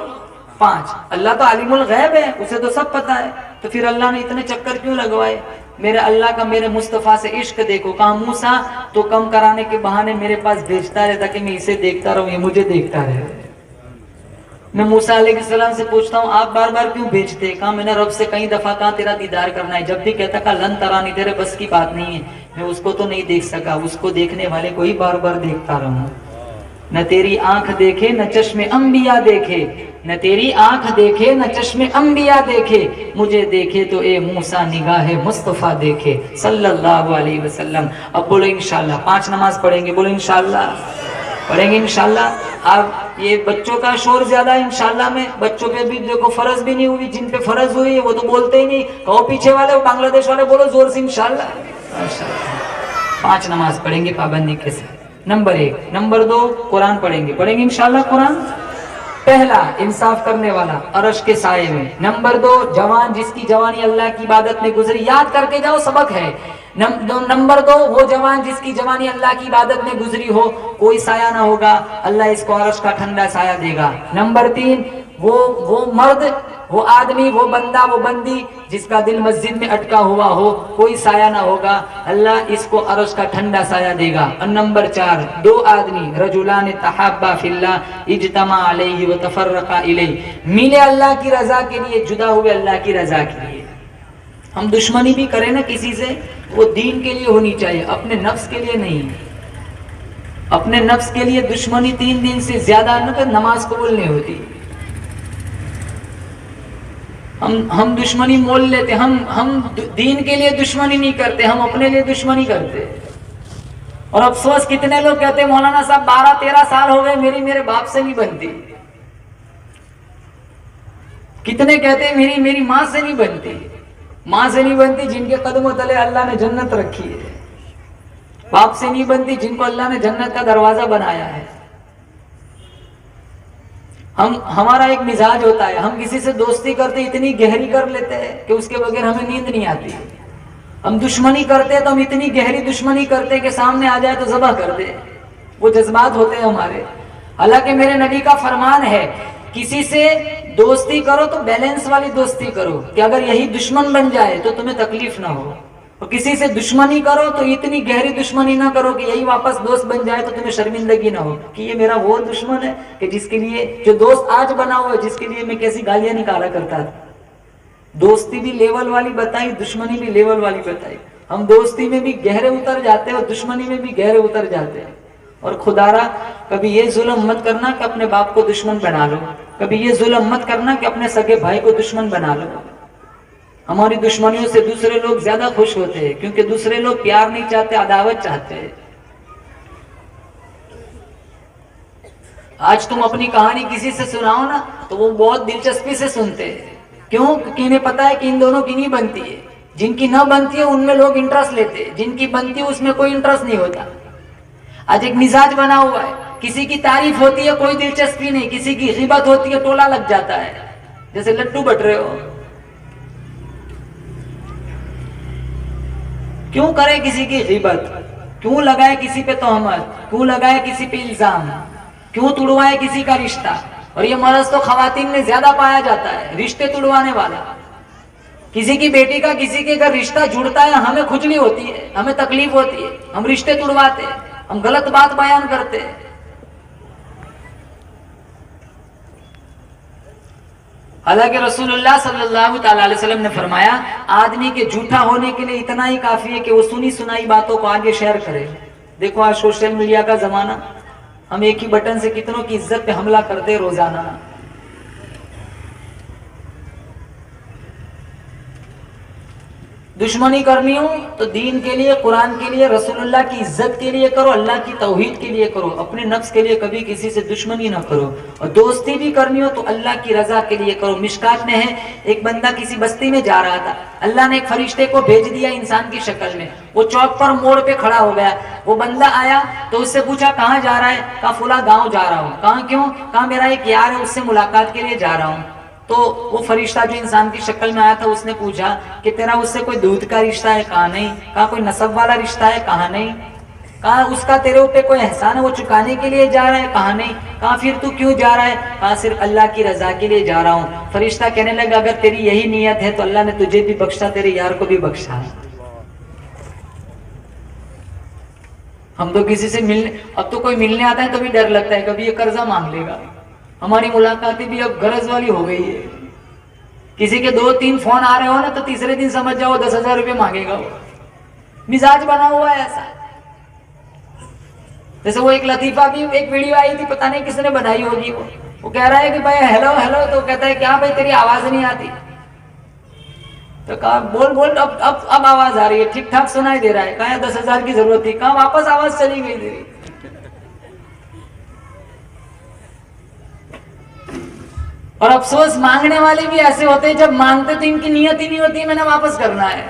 5. اللہ تو عالم الغیب ہے, اسے تو سب پتا ہے. تو پھر اللہ نے اتنے چکر کیوں لگوائے. میرے اللہ کا میرے مصطفیٰ سے عشق دیکھو. کہا موسیٰ تو کم کرانے کے بہانے میرے پاس بھیجتا رہتا کہ میں اسے دیکھتا رہوں, یہ مجھے دیکھتا رہے. میں موسیٰ علیہ السلام سے پوچھتا ہوں آپ بار بار کیوں بھیجتے. کہا میں نے رب سے کئی دفعہ کہا تیرا دیدار کرنا ہے, جب بھی کہتا کہا لن ترانی, تیرے بس کی بات نہیں ہے. میں اس کو تو نہیں دیکھ سکا, اس کو دیکھنے والے کو ہی بار بار دیکھتا رہوں. نہ تیری آنکھ دیکھے نہ چشم انبیاء دیکھے, نہ تیری آنکھ دیکھے نہ چشم انبیاء دیکھے, مجھے دیکھے تو اے موسیٰ نگاہ مصطفیٰ دیکھے صلی اللہ علیہ وسلم. اب بولو انشاءاللہ 5 نماز پڑھیں گے, بولو انشاءاللہ پڑھیں گے انشاءاللہ. اب یہ بچوں کا شور زیادہ ہے انشاءاللہ میں, بچوں پہ بھی دیکھو فرض بھی نہیں ہوئی, جن پہ فرض ہوئی ہے وہ تو بولتے ہی نہیں. کہو پیچھے والے بنگلہ دیش والے بولو زور سے انشاءاللہ. 5 نماز پڑھیں گے پابندی کے ساتھ. نمبر 1. نمبر 2 قرآن پڑھیں گے انشاءاللہ. قرآن پہلا انصاف کرنے والا عرش کے سائے میں. نمبر 2 جوان جس کی جوانی اللہ کی عبادت میں گزری, یاد کر کے جاؤ سبق ہے. نمبر 2 وہ جوان جس کی جوانی اللہ کی عبادت میں گزری ہو, کوئی سایہ نہ ہوگا, اللہ اس کو عرش کا ٹھنڈا سایہ دے گا. نمبر 3 وہ مرد وہ آدمی، وہ بندہ، وہ بندی جس کا دل مسجد میں اٹکا ہوا ہو، کوئی سایہ نہ ہوگا، اللہ اس کو عرش کا ٹھنڈا سایہ دے گا۔ اور نمبر 4، 2 آدمی رجلان تحابا فی اللہ اجتمع علیہ وتفرقا الیہ، ملے اللہ کی رضا کے لیے، جدا ہوئے اللہ کی رضا کے لیے۔ ہم دشمنی بھی کریں نا کسی سے، وہ دین کے لیے ہونی چاہیے، اپنے نفس کے لیے نہیں۔ اپنے نفس کے لیے دشمنی 3 دن سے زیادہ نہ کہ نماز قبول نہیں ہوتی۔ ہم دشمنی مول لیتے، ہم دین کے لیے دشمنی نہیں کرتے، ہم اپنے لیے دشمنی کرتے۔ اور افسوس کتنے لوگ کہتے ہیں مولانا صاحب 12-13 سال ہو گئے میرے باپ سے نہیں بنتی، کتنے کہتے ہیں میری ماں سے نہیں بنتی، ماں سے نہیں بنتی جن کے قدموں تلے اللہ نے جنت رکھی ہے، باپ سے نہیں بنتی جن کو اللہ نے جنت کا دروازہ بنایا ہے۔ ہمارا ایک مزاج ہوتا ہے، ہم کسی سے دوستی کرتے اتنی گہری کر لیتے ہیں کہ اس کے بغیر ہمیں نیند نہیں آتی۔ ہم دشمنی کرتے ہیں تو ہم اتنی گہری دشمنی کرتے ہیں کہ سامنے آ جائے تو ذبح کر دے، وہ جذبات ہوتے ہیں ہمارے۔ حالانکہ میرے نبی کا فرمان ہے کسی سے دوستی کرو تو بیلنس والی دوستی کرو کہ اگر یہی دشمن بن جائے تو تمہیں تکلیف نہ ہو، اور کسی سے دشمنی کرو تو اتنی گہری دشمنی نہ کرو کہ یہی واپس دوست بن جائے تو تمہیں شرمندگی نہ ہو کہ یہ میرا وہ دشمن ہے کہ جس کے لیے جو دوست آج بنا ہوا ہے، جس کے لیے میں کیسی گالیاں نکالا کرتا تھا۔ دوستی بھی لیول والی بتائی، دشمنی بھی لیول والی بتائی۔ ہم دوستی میں بھی گہرے اتر جاتے ہیں اور دشمنی میں بھی گہرے اتر جاتے ہیں۔ اور خدارا کبھی یہ ظلم مت کرنا کہ اپنے باپ کو دشمن بنا لو، کبھی یہ ظلم مت کرنا کہ اپنے سگے بھائی کو دشمن بنا لو۔ ہماری دشمنیوں سے دوسرے لوگ زیادہ خوش ہوتے ہیں کیونکہ دوسرے لوگ پیار نہیں چاہتے، عداوت چاہتے ہیں۔ آج تم اپنی کہانی کسی سے سناؤ نا تو وہ بہت دلچسپی سے سنتے ہیں، کیوں؟ کیونکہ انہیں پتا ہے کہ ان دونوں کی نہیں بنتی ہے۔ جن کی نہ بنتی ہے ان میں لوگ انٹرسٹ لیتے ہیں، جن کی بنتی ہے اس میں کوئی انٹرسٹ نہیں ہوتا۔ آج ایک مزاج بنا ہوا ہے، کسی کی تعریف ہوتی ہے کوئی دلچسپی نہیں، کسی کی غیبت ہوتی ہے ٹولا لگ جاتا ہے، جیسے لڈو بٹ رہے ہو۔ کیوں کرے کسی کی غیبت؟ کیوں لگائے کسی پہ تہمت؟ کیوں لگائے کسی پہ الزام؟ کیوں توڑوائے کسی کا رشتہ؟ اور یہ مرض تو خواتین میں زیادہ پایا جاتا ہے، رشتے توڑوانے والا۔ کسی کی بیٹی کا کسی کے اگر رشتہ جڑتا ہے ہمیں کھجلی ہوتی ہے، ہمیں تکلیف ہوتی ہے، ہم رشتے توڑواتے ہیں، ہم غلط بات بیان کرتے ہیں۔ حالانکہ رسول اللہ صلی اللہ تعالی علیہ وسلم نے فرمایا آدمی کے جھوٹا ہونے کے لیے اتنا ہی کافی ہے کہ وہ سنی سنائی باتوں کو آگے شیئر کرے۔ دیکھو آج سوشل میڈیا کا زمانہ، ہم ایک ہی بٹن سے کتنوں کی عزت پہ حملہ کرتے ہیں روزانہ۔ دشمنی کرنی ہو تو دین کے لیے، قرآن کے لیے، رسول اللہ کی عزت کے لیے کرو، اللہ کی توحید کے لیے کرو، اپنے نفس کے لیے کبھی کسی سے دشمنی نہ کرو۔ اور دوستی بھی کرنی ہو تو اللہ کی رضا کے لیے کرو۔ مشکات میں ہے ایک بندہ کسی بستی میں جا رہا تھا، اللہ نے ایک فرشتے کو بھیج دیا انسان کی شکل میں، وہ چوک پر موڑ پہ کھڑا ہو گیا۔ وہ بندہ آیا تو اس سے پوچھا کہاں جا رہا ہے؟ کہا فلاں گاؤں جا رہا ہوں۔ کہاں کیوں؟ کہا میرا ایک یار ہے، اس سے ملاقات کے لیے جا رہا ہوں۔ تو وہ فرشتہ جو انسان کی شکل میں آیا تھا اس نے پوچھا کہ تیرا اس سے کوئی دودھ کا رشتہ ہے؟ کہا نہیں۔ کہا کوئی نسب والا رشتہ ہے؟ کہا نہیں۔ کہا اس کا تیرے اوپر کوئی احسان ہے وہ چکانے کے لیے جا رہا ہے؟ کہا نہیں۔ کہا پھر تو کیوں جا رہا ہے؟ کہا صرف اللہ کی رضا کے لیے جا رہا ہوں۔ فرشتہ کہنے لگا اگر تیری یہی نیت ہے تو اللہ نے تجھے بھی بخشا، تیرے یار کو بھی بخشا۔ ہم تو کسی سے ملنے، اب تو کوئی ملنے آتا ہے تو بھی ڈر لگتا ہے کبھی یہ قرضہ مانگ لے گا۔ ہماری ملاقاتیں بھی اب غرض والی ہو گئی ہے، کسی کے 2-3 فون آ رہے ہو نا تو تیسرے دن سمجھ جاؤ 10,000 روپے مانگے گا۔ وہ مزاج بنا ہوا ہے ایسا۔ جیسے وہ ایک لطیفہ بھی، ایک ویڈیو آئی تھی پتہ نہیں کس نے بنائی ہوگی، وہ کہہ رہا ہے کہ بھائی ہیلو ہیلو، تو کہتا ہے کیا بھائی تیری آواز نہیں آتی؟ تو کہا بول بول، اب آواز آ رہی ہے، ٹھیک ٹھاک سنائی دے رہا ہے۔ کہا 10,000 کی ضرورت تھی۔ کہا واپس آواز چلی گئی تیری۔ اور افسوس مانگنے والے بھی ایسے ہوتے ہیں جب مانگتے تو ان کی نیت ہی نہیں ہوتی میں نے واپس کرنا ہے۔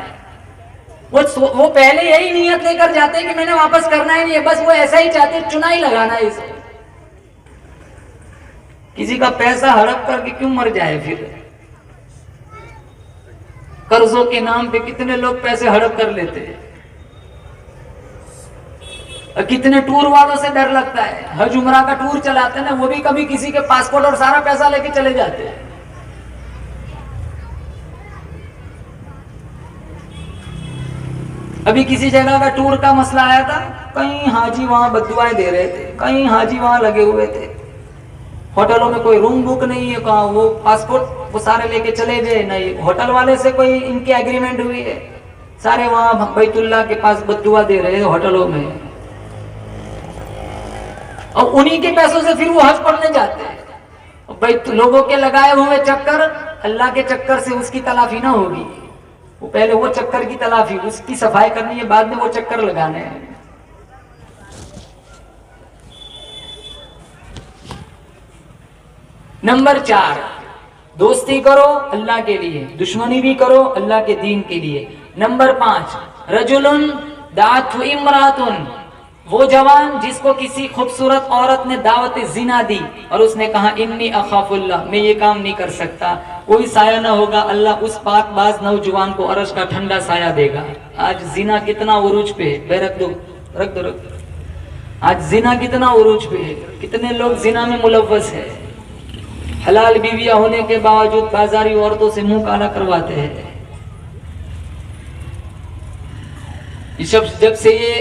وہ پہلے یہی نیت لے کر جاتے ہیں کہ میں نے واپس کرنا ہی نہیں ہے، بس وہ ایسا ہی چاہتے ہیں، چنا ہی لگانا ہے اسے۔ کسی کا پیسہ ہڑپ کر کے کیوں مر جائے؟ پھر قرضوں کے نام پہ کتنے لوگ پیسے ہڑپ کر لیتے ہیں، اور کتنے ٹور والوں سے ڈر لگتا ہے، حج عمرہ کا ٹور چلاتے ہیں نا، وہ بھی کبھی کسی کے پاسپورٹ اور سارا پیسہ لے کے چلے جاتے ہیں۔ ابھی کسی جگہ کا ٹور کا مسئلہ آیا تھا, کہیں حاجی وہاں بددعائیں دے رہے تھے, کہیں حاجی وہاں لگے ہوئے تھے, ہوٹلوں میں کوئی روم بک نہیں ہے, کہاں وہ پاسپورٹ وہ سارے لے کے چلے گئے, نہیں ہوٹل والے سے کوئی ان کی ایگریمنٹ ہوئی ہے, سارے وہاں بیت اللہ کے پاس بددعا دے رہے ہیں ہوٹلوں میں, اور انہی کے پیسوں سے پھر وہ حج پڑھنے جاتے ہیں. بیت لوگوں کے لگائے ہوئے چکر, اللہ کے چکر سے اس کی تلافی نہ ہوگی, وہ پہلے وہ چکر کی تلافی, اس کی صفائی کرنی ہے, بعد میں وہ چکر لگانے ہیں. نمبر 4, دوستی کرو اللہ کے لیے, دشمنی بھی کرو اللہ کے دین کے لیے. نمبر 5, رجل دعت امرأۃ, وہ جوان جس کو کسی خوبصورت عورت نے دعوت زنا دی اور اس نے کہا انی اخاف اللہ, میں یہ کام نہیں کر سکتا, کوئی سایہ نہ ہوگا, اللہ اس پاک باز نوجوان کو عرش کا ٹھنڈا سایہ دے گا. آج زنا کتنا عروج پہ ہے, بے رکھ دو, آج زنا کتنا عروج پہ ہے, کتنے لوگ زنا میں ملوث ہے, حلال بیویاں ہونے کے باوجود بازاری عورتوں سے منہ کالا کرواتے ہیں. جب سے یہ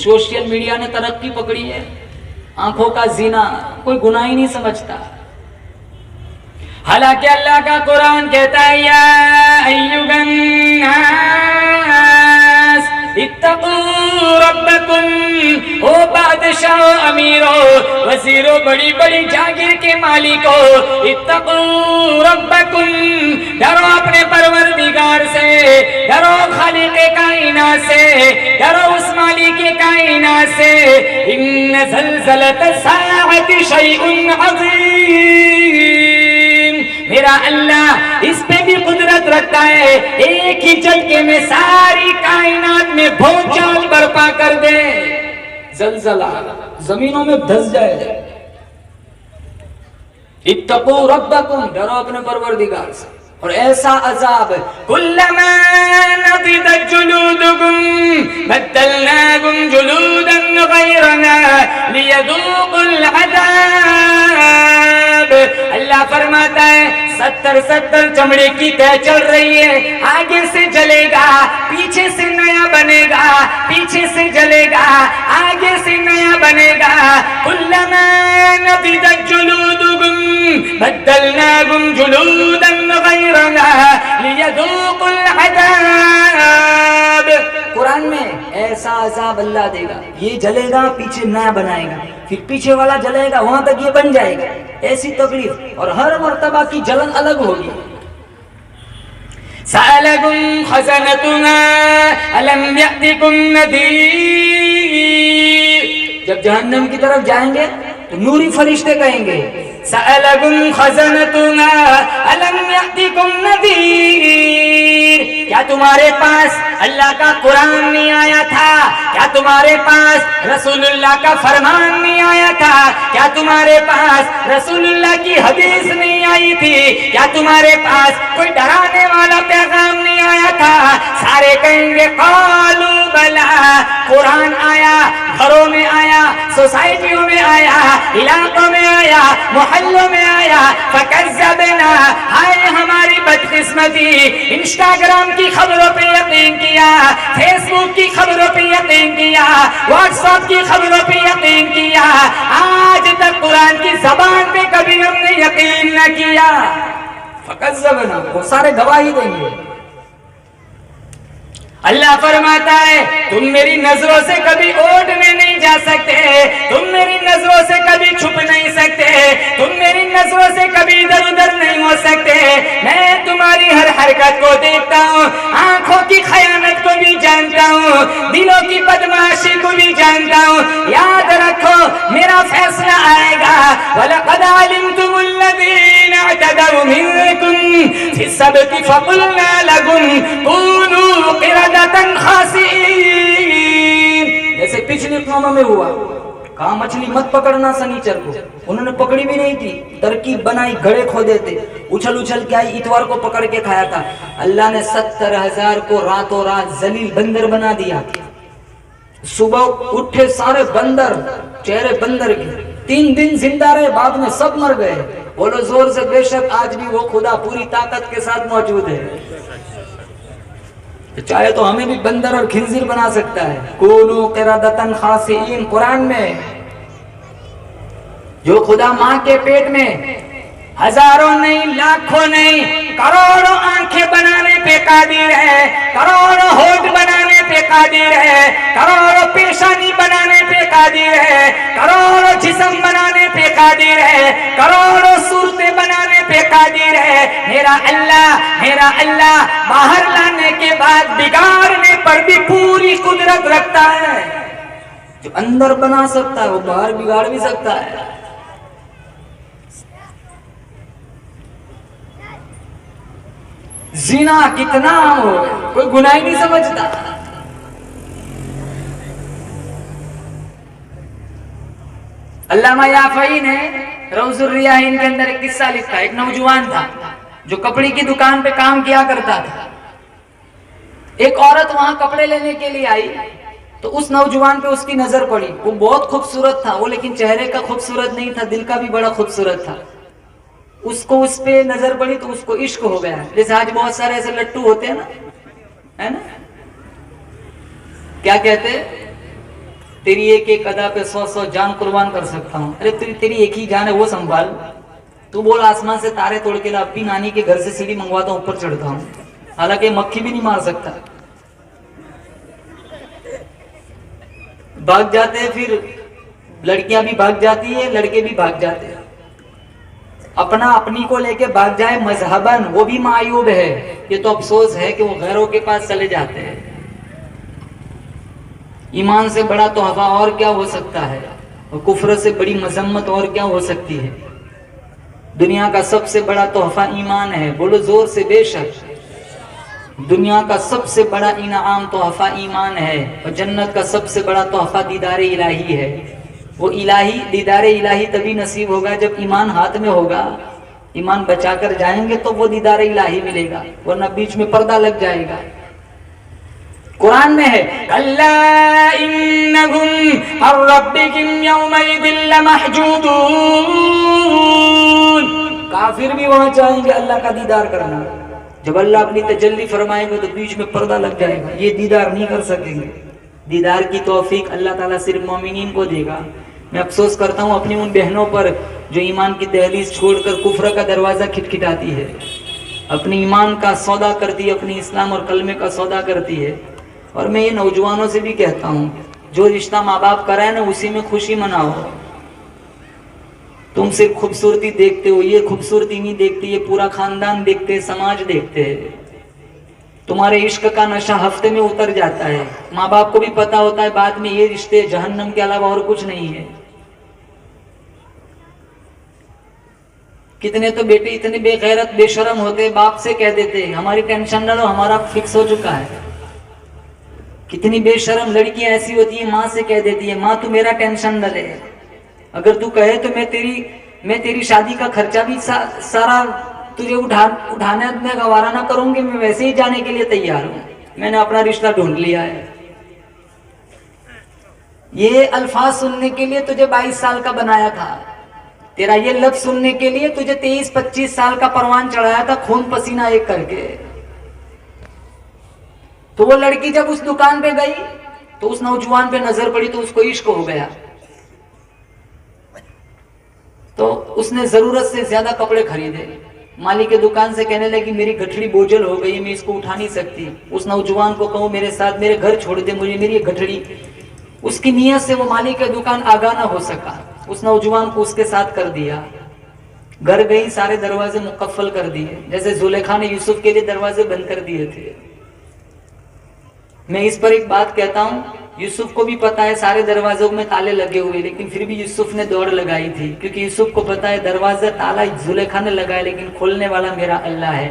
سوشل میڈیا نے ترقی پکڑی ہے, آنکھوں کا زنا کوئی گناہ ہی نہیں سمجھتا. حالانکہ اللہ کا قرآن کہتا ہے یا ایھا الناس اتقوا ربکم, او بادشاہ امیرو وزیرو بڑی بڑی جاگیر کے مالکو, اتقوا ربکم, ڈرو اپنے پروردگار سے, ڈرو خالق کائنات سے, ڈرو اس مالک کائنات سے. ان زلزلۃ الساعۃ شیء عظیم, میرا اللہ اس پہ بھی قدرت رکھتا ہے, ایک ہی جھٹکے میں ساری کائنات میں بھونچال برپا کر دے, زلزلہ زمینوں میں دھس جائے. اتقوا ربکم, ڈرو اپنے پروردگار سے. اور ایسا عذاب, کلما نضجت جلودکم بدلناکم جلودا غیرها لیذوقوا العذاب. اللہ فرماتا ہے 70 چمڑے کی طے چل رہی ہے, آگے سے جلے گا, پیچھے سے نیا بنے گا, پیچھے سے جلے گا, آگے سے نیا بنے گا. کلما نضجت جلودکم بدلناکم جلودا غیرها لیذوقوا العذاب. قرآن میں ایسا عذاب اللہ دے گا, یہ جلے گا پیچھے نیا بنائے گا, پھر پیچھے والا جلے گا وہاں تک یہ بن جائے گا, ایسی تکلیف, اور ہر مرتبہ کی جلن الگ ہوگی. سألکم خزنتها الم یأتکم نذیر, جب جہنم کی طرف جائیں گے تو نوری فرشتے کہیں گے سألکم خزنتها الم یأتکم نذیر, کیا تمہارے پاس اللہ کا قرآن نہیں آیا تھا, کیا تمہارے پاس رسول اللہ کا فرمان نہیں آیا تھا, کیا تمہارے پاس رسول اللہ کی حدیث نہیں آئی تھی, کیا تمہارے پاس کوئی ڈرانے والا پیغام نہیں آیا تھا. سارے کہیں گے قالوا بلا, قرآن آیا, گھروں میں آیا, سوسائٹیوں میں آیا, علاقوں میں آیا, محلوں میں آیا. فکذبنا, ہائے ہماری بدقسمتی, انسٹاگرام کی خبروں پہ یقین کیا, فیس بک کی خبروں پہ یقین کیا, واٹس ایپ کی خبروں پہ یقین کیا, آج تک قرآن کی زبان پہ کبھی ہم نے یقین نہ کیا. فکذبنا, وہ سارے گواہی دیں گے. اللہ فرماتا ہے تم میری نظروں سے کبھی اوڑھنے نہیں جا سکتے, تم میری نظروں سے کبھی چھپ نہیں سکتے, تم میری نظروں سے کبھی ادھر ادھر نہیں ہو سکتے. میں تمہاری ہر حرکت کو دیکھتا ہوں, آنکھوں کی خیانت کو بھی جانتا ہوں, دلوں کی بدمعاشی کو بھی جانتا ہوں. یاد رکھو میرا فیصلہ آئے گا. وَلَقَدْ عَلِمْتُمُ الَّذِينَ اعْتَدَوْا مِنكُمْ فِي السَّبْتِ فَقُلْنَا لَهُمْ كُونُوا قِرَدَةً خَاسِئِينَ. جیسے پچھلی قوموں میں ہوا, کہا مچھلی مت پکڑنا سنیچر کو, انہوں نے پکڑی بھی نہیں تھی, ترکیب بنائی, گھڑے کھودے تھے, اچھل اچھل کے آئی, اتوار کو پکڑ کے کھایا تھا. اللہ نے 70,000 کو راتوں رات ذلیل بندر بنا دیا. صبح اٹھے سارے بندر, چہرے بندر کے, 3 دن زندہ رہے, بعد میں سب مر گئے. بولو زور سے, بے شک آج بھی وہ خدا پوری طاقت کے ساتھ موجود ہے. تو چاہے تو ہمیں بھی بندر اور خنزیر بنا سکتا ہے. کونوا قردۃ خاسئین، قرآن میں. جو خدا ماں کے پیٹ میں ہزاروں نہیں، لاکھوں نہیں، کروڑوں آنکھیں بنانے پہ قادر ہے، کروڑوں ہونٹ بنانے پہ قادر ہے، کروڑوں پیشانی بنانے پہ قادر ہے، کروڑوں جسم بنانے پہ قادر ہے، کروڑوں صورتیں بنانے پہ قادر ہے. میرا اللہ باہر لانے کے بعد بگاڑنے پر بھی پوری قدرت رکھتا ہے. جو اندر بنا سکتا ہے وہ باہر بگاڑ بھی سکتا ہے. زنا کتنا عام ہو گیا، کوئی گناہ ہی نہیں سمجھتا. علامہ یافعی نے روض الریاحین کے اندر ایک قصہ لکھا. ایک نوجوان تھا جو کپڑے کی دکان پہ کام کیا کرتا تھا. ایک عورت وہاں کپڑے لینے کے لیے آئی تو اس نوجوان پہ اس کی نظر پڑی. وہ بہت خوبصورت تھا، وہ لیکن چہرے کا خوبصورت نہیں تھا، دل کا بھی بڑا خوبصورت تھا. اس کو اس پہ نظر پڑی تو اس کو عشق ہو گیا. جیسے آج بہت سارے ایسے لٹو ہوتے ہیں نا، ہے نا، کیا کہتے ہیں، تیری ایک ایک ادا پہ 100 جان قربان کر سکتا ہوں. ارے تیری ایک ہی جان ہے، وہ سنبھال. تو بول آسمان سے تارے توڑ کے لا، اپنی نانی کے گھر سے سیڑھی منگواتا ہوں، اوپر چڑھتا ہوں. حالانکہ مکھی بھی نہیں مار سکتا. بھاگ جاتے ہیں، پھر لڑکیاں بھی بھاگ جاتی ہیں، لڑکے بھی بھاگ جاتے ہیں. اپنا اپنی کو لے کے بھاگ جائے مذہباً، وہ بھی معیوب ہے. یہ تو افسوس ہے کہ وہ غیروں کے پاس چلے جاتے ہیں. ایمان سے بڑا تحفہ اور کیا ہو سکتا ہے، اور کفر سے بڑی مذمت اور کیا ہو سکتی ہے. دنیا کا سب سے بڑا تحفہ ایمان ہے. بولو زور سے بے شک. دنیا کا سب سے بڑا انعام تحفہ ایمان ہے، اور جنت کا سب سے بڑا تحفہ دیدار الہی ہے. وہ الہی دیدار الہی تبھی نصیب ہوگا جب ایمان ہاتھ میں ہوگا. ایمان بچا کر جائیں گے تو وہ دیدار الہی ملے گا، ورنہ بیچ میں پردہ لگ جائے گا. قرآن میں ہے کلا انہم عن ربہم یومئذ لمحجوبون. کافر بھی وہاں چاہیں گے اللہ کا دیدار کرنا. جب اللہ اپنی تجلی فرمائے گا تو بیچ میں پردہ لگ جائے گا، یہ دیدار نہیں کر سکیں گے. دیدار کی توفیق اللہ تعالیٰ صرف مومنین کو دے گا. میں افسوس کرتا ہوں اپنی ان بہنوں پر جو ایمان کی دہلیز چھوڑ کر کفر کا دروازہ کھٹکھٹاتی ہے، اپنی ایمان کا سودا کرتی ہے، اپنی اسلام اور کلمے کا سودا کرتی ہے. اور میں یہ نوجوانوں سے بھی کہتا ہوں، جو رشتہ ماں باپ کرائے نا اسی میں خوشی مناؤ. تم صرف خوبصورتی دیکھتے ہو، یہ خوبصورتی نہیں دیکھتی، یہ پورا خاندان دیکھتے، سماج دیکھتے ہیں. تمہارے عشق کا نشہ ہفتے میں اتر جاتا ہے. ماں باپ کو بھی پتا ہوتا ہے بعد میں یہ رشتے جہنم کے علاوہ اور کچھ نہیں ہے. کتنے تو بیٹے اتنے بے غیرت بے شرم ہوتے، باپ سے کہہ دیتے ہماری ٹینشن نہ لو، ہمارا فکس ہو چکا ہے. کتنی بے شرم لڑکیاں ایسی ہوتی ہیں، ماں سے کہہ دیتی ہے ماں تو میرا ٹینشن نہ لے، اگر تو کہے تو میں تیری شادی کا خرچہ بھی سارا تجھے اٹھانے میں گوارا نہ کروں گی، میں ویسے ہی جانے کے لیے تیار ہوں، میں نے اپنا رشتہ ڈھونڈ لیا ہے. یہ الفاظ سننے کے لیے تجھے 22 سال کا بنایا تھا، تیرا یہ لفظ سننے کے لیے تجھے 23-25 سال کا پروان چڑھایا تھا، خون پسینہ ایک کر کے. تو وہ لڑکی جب اس دکان پہ گئی تو اس نوجوان پہ نظر پڑی تو اس کو عشق ہو گیا. تو اس نے ضرورت سے زیادہ کپڑے خریدے. مالک کے دکان سے کہنے لگی میری گٹھڑی بوجھل ہو گئی، میں اس کو اٹھا نہیں سکتی. اس نوجوان کو کہو میرے ساتھ میرے گھر چھوڑ دے، مجھے میری گٹھڑی. اس کی نیت سے وہ مالک کے دکان آگاہ نہ ہو سکا، اس نوجوان کو اس کے ساتھ کر دیا. گھر گئی، سارے دروازے مقفل کر دیے، جیسے زلیخا نے یوسف کے لیے دروازے بند کر دیے تھے. میں اس پر ایک بات کہتا ہوں، یوسف کو بھی پتا ہے سارے دروازوں میں تالے لگے ہوئے، لیکن پھر بھی یوسف نے دوڑ لگائی تھی، کیونکہ یوسف کو پتا ہے دروازہ تالا زلیخا نے لگایا لیکن کھولنے والا میرا اللہ ہے.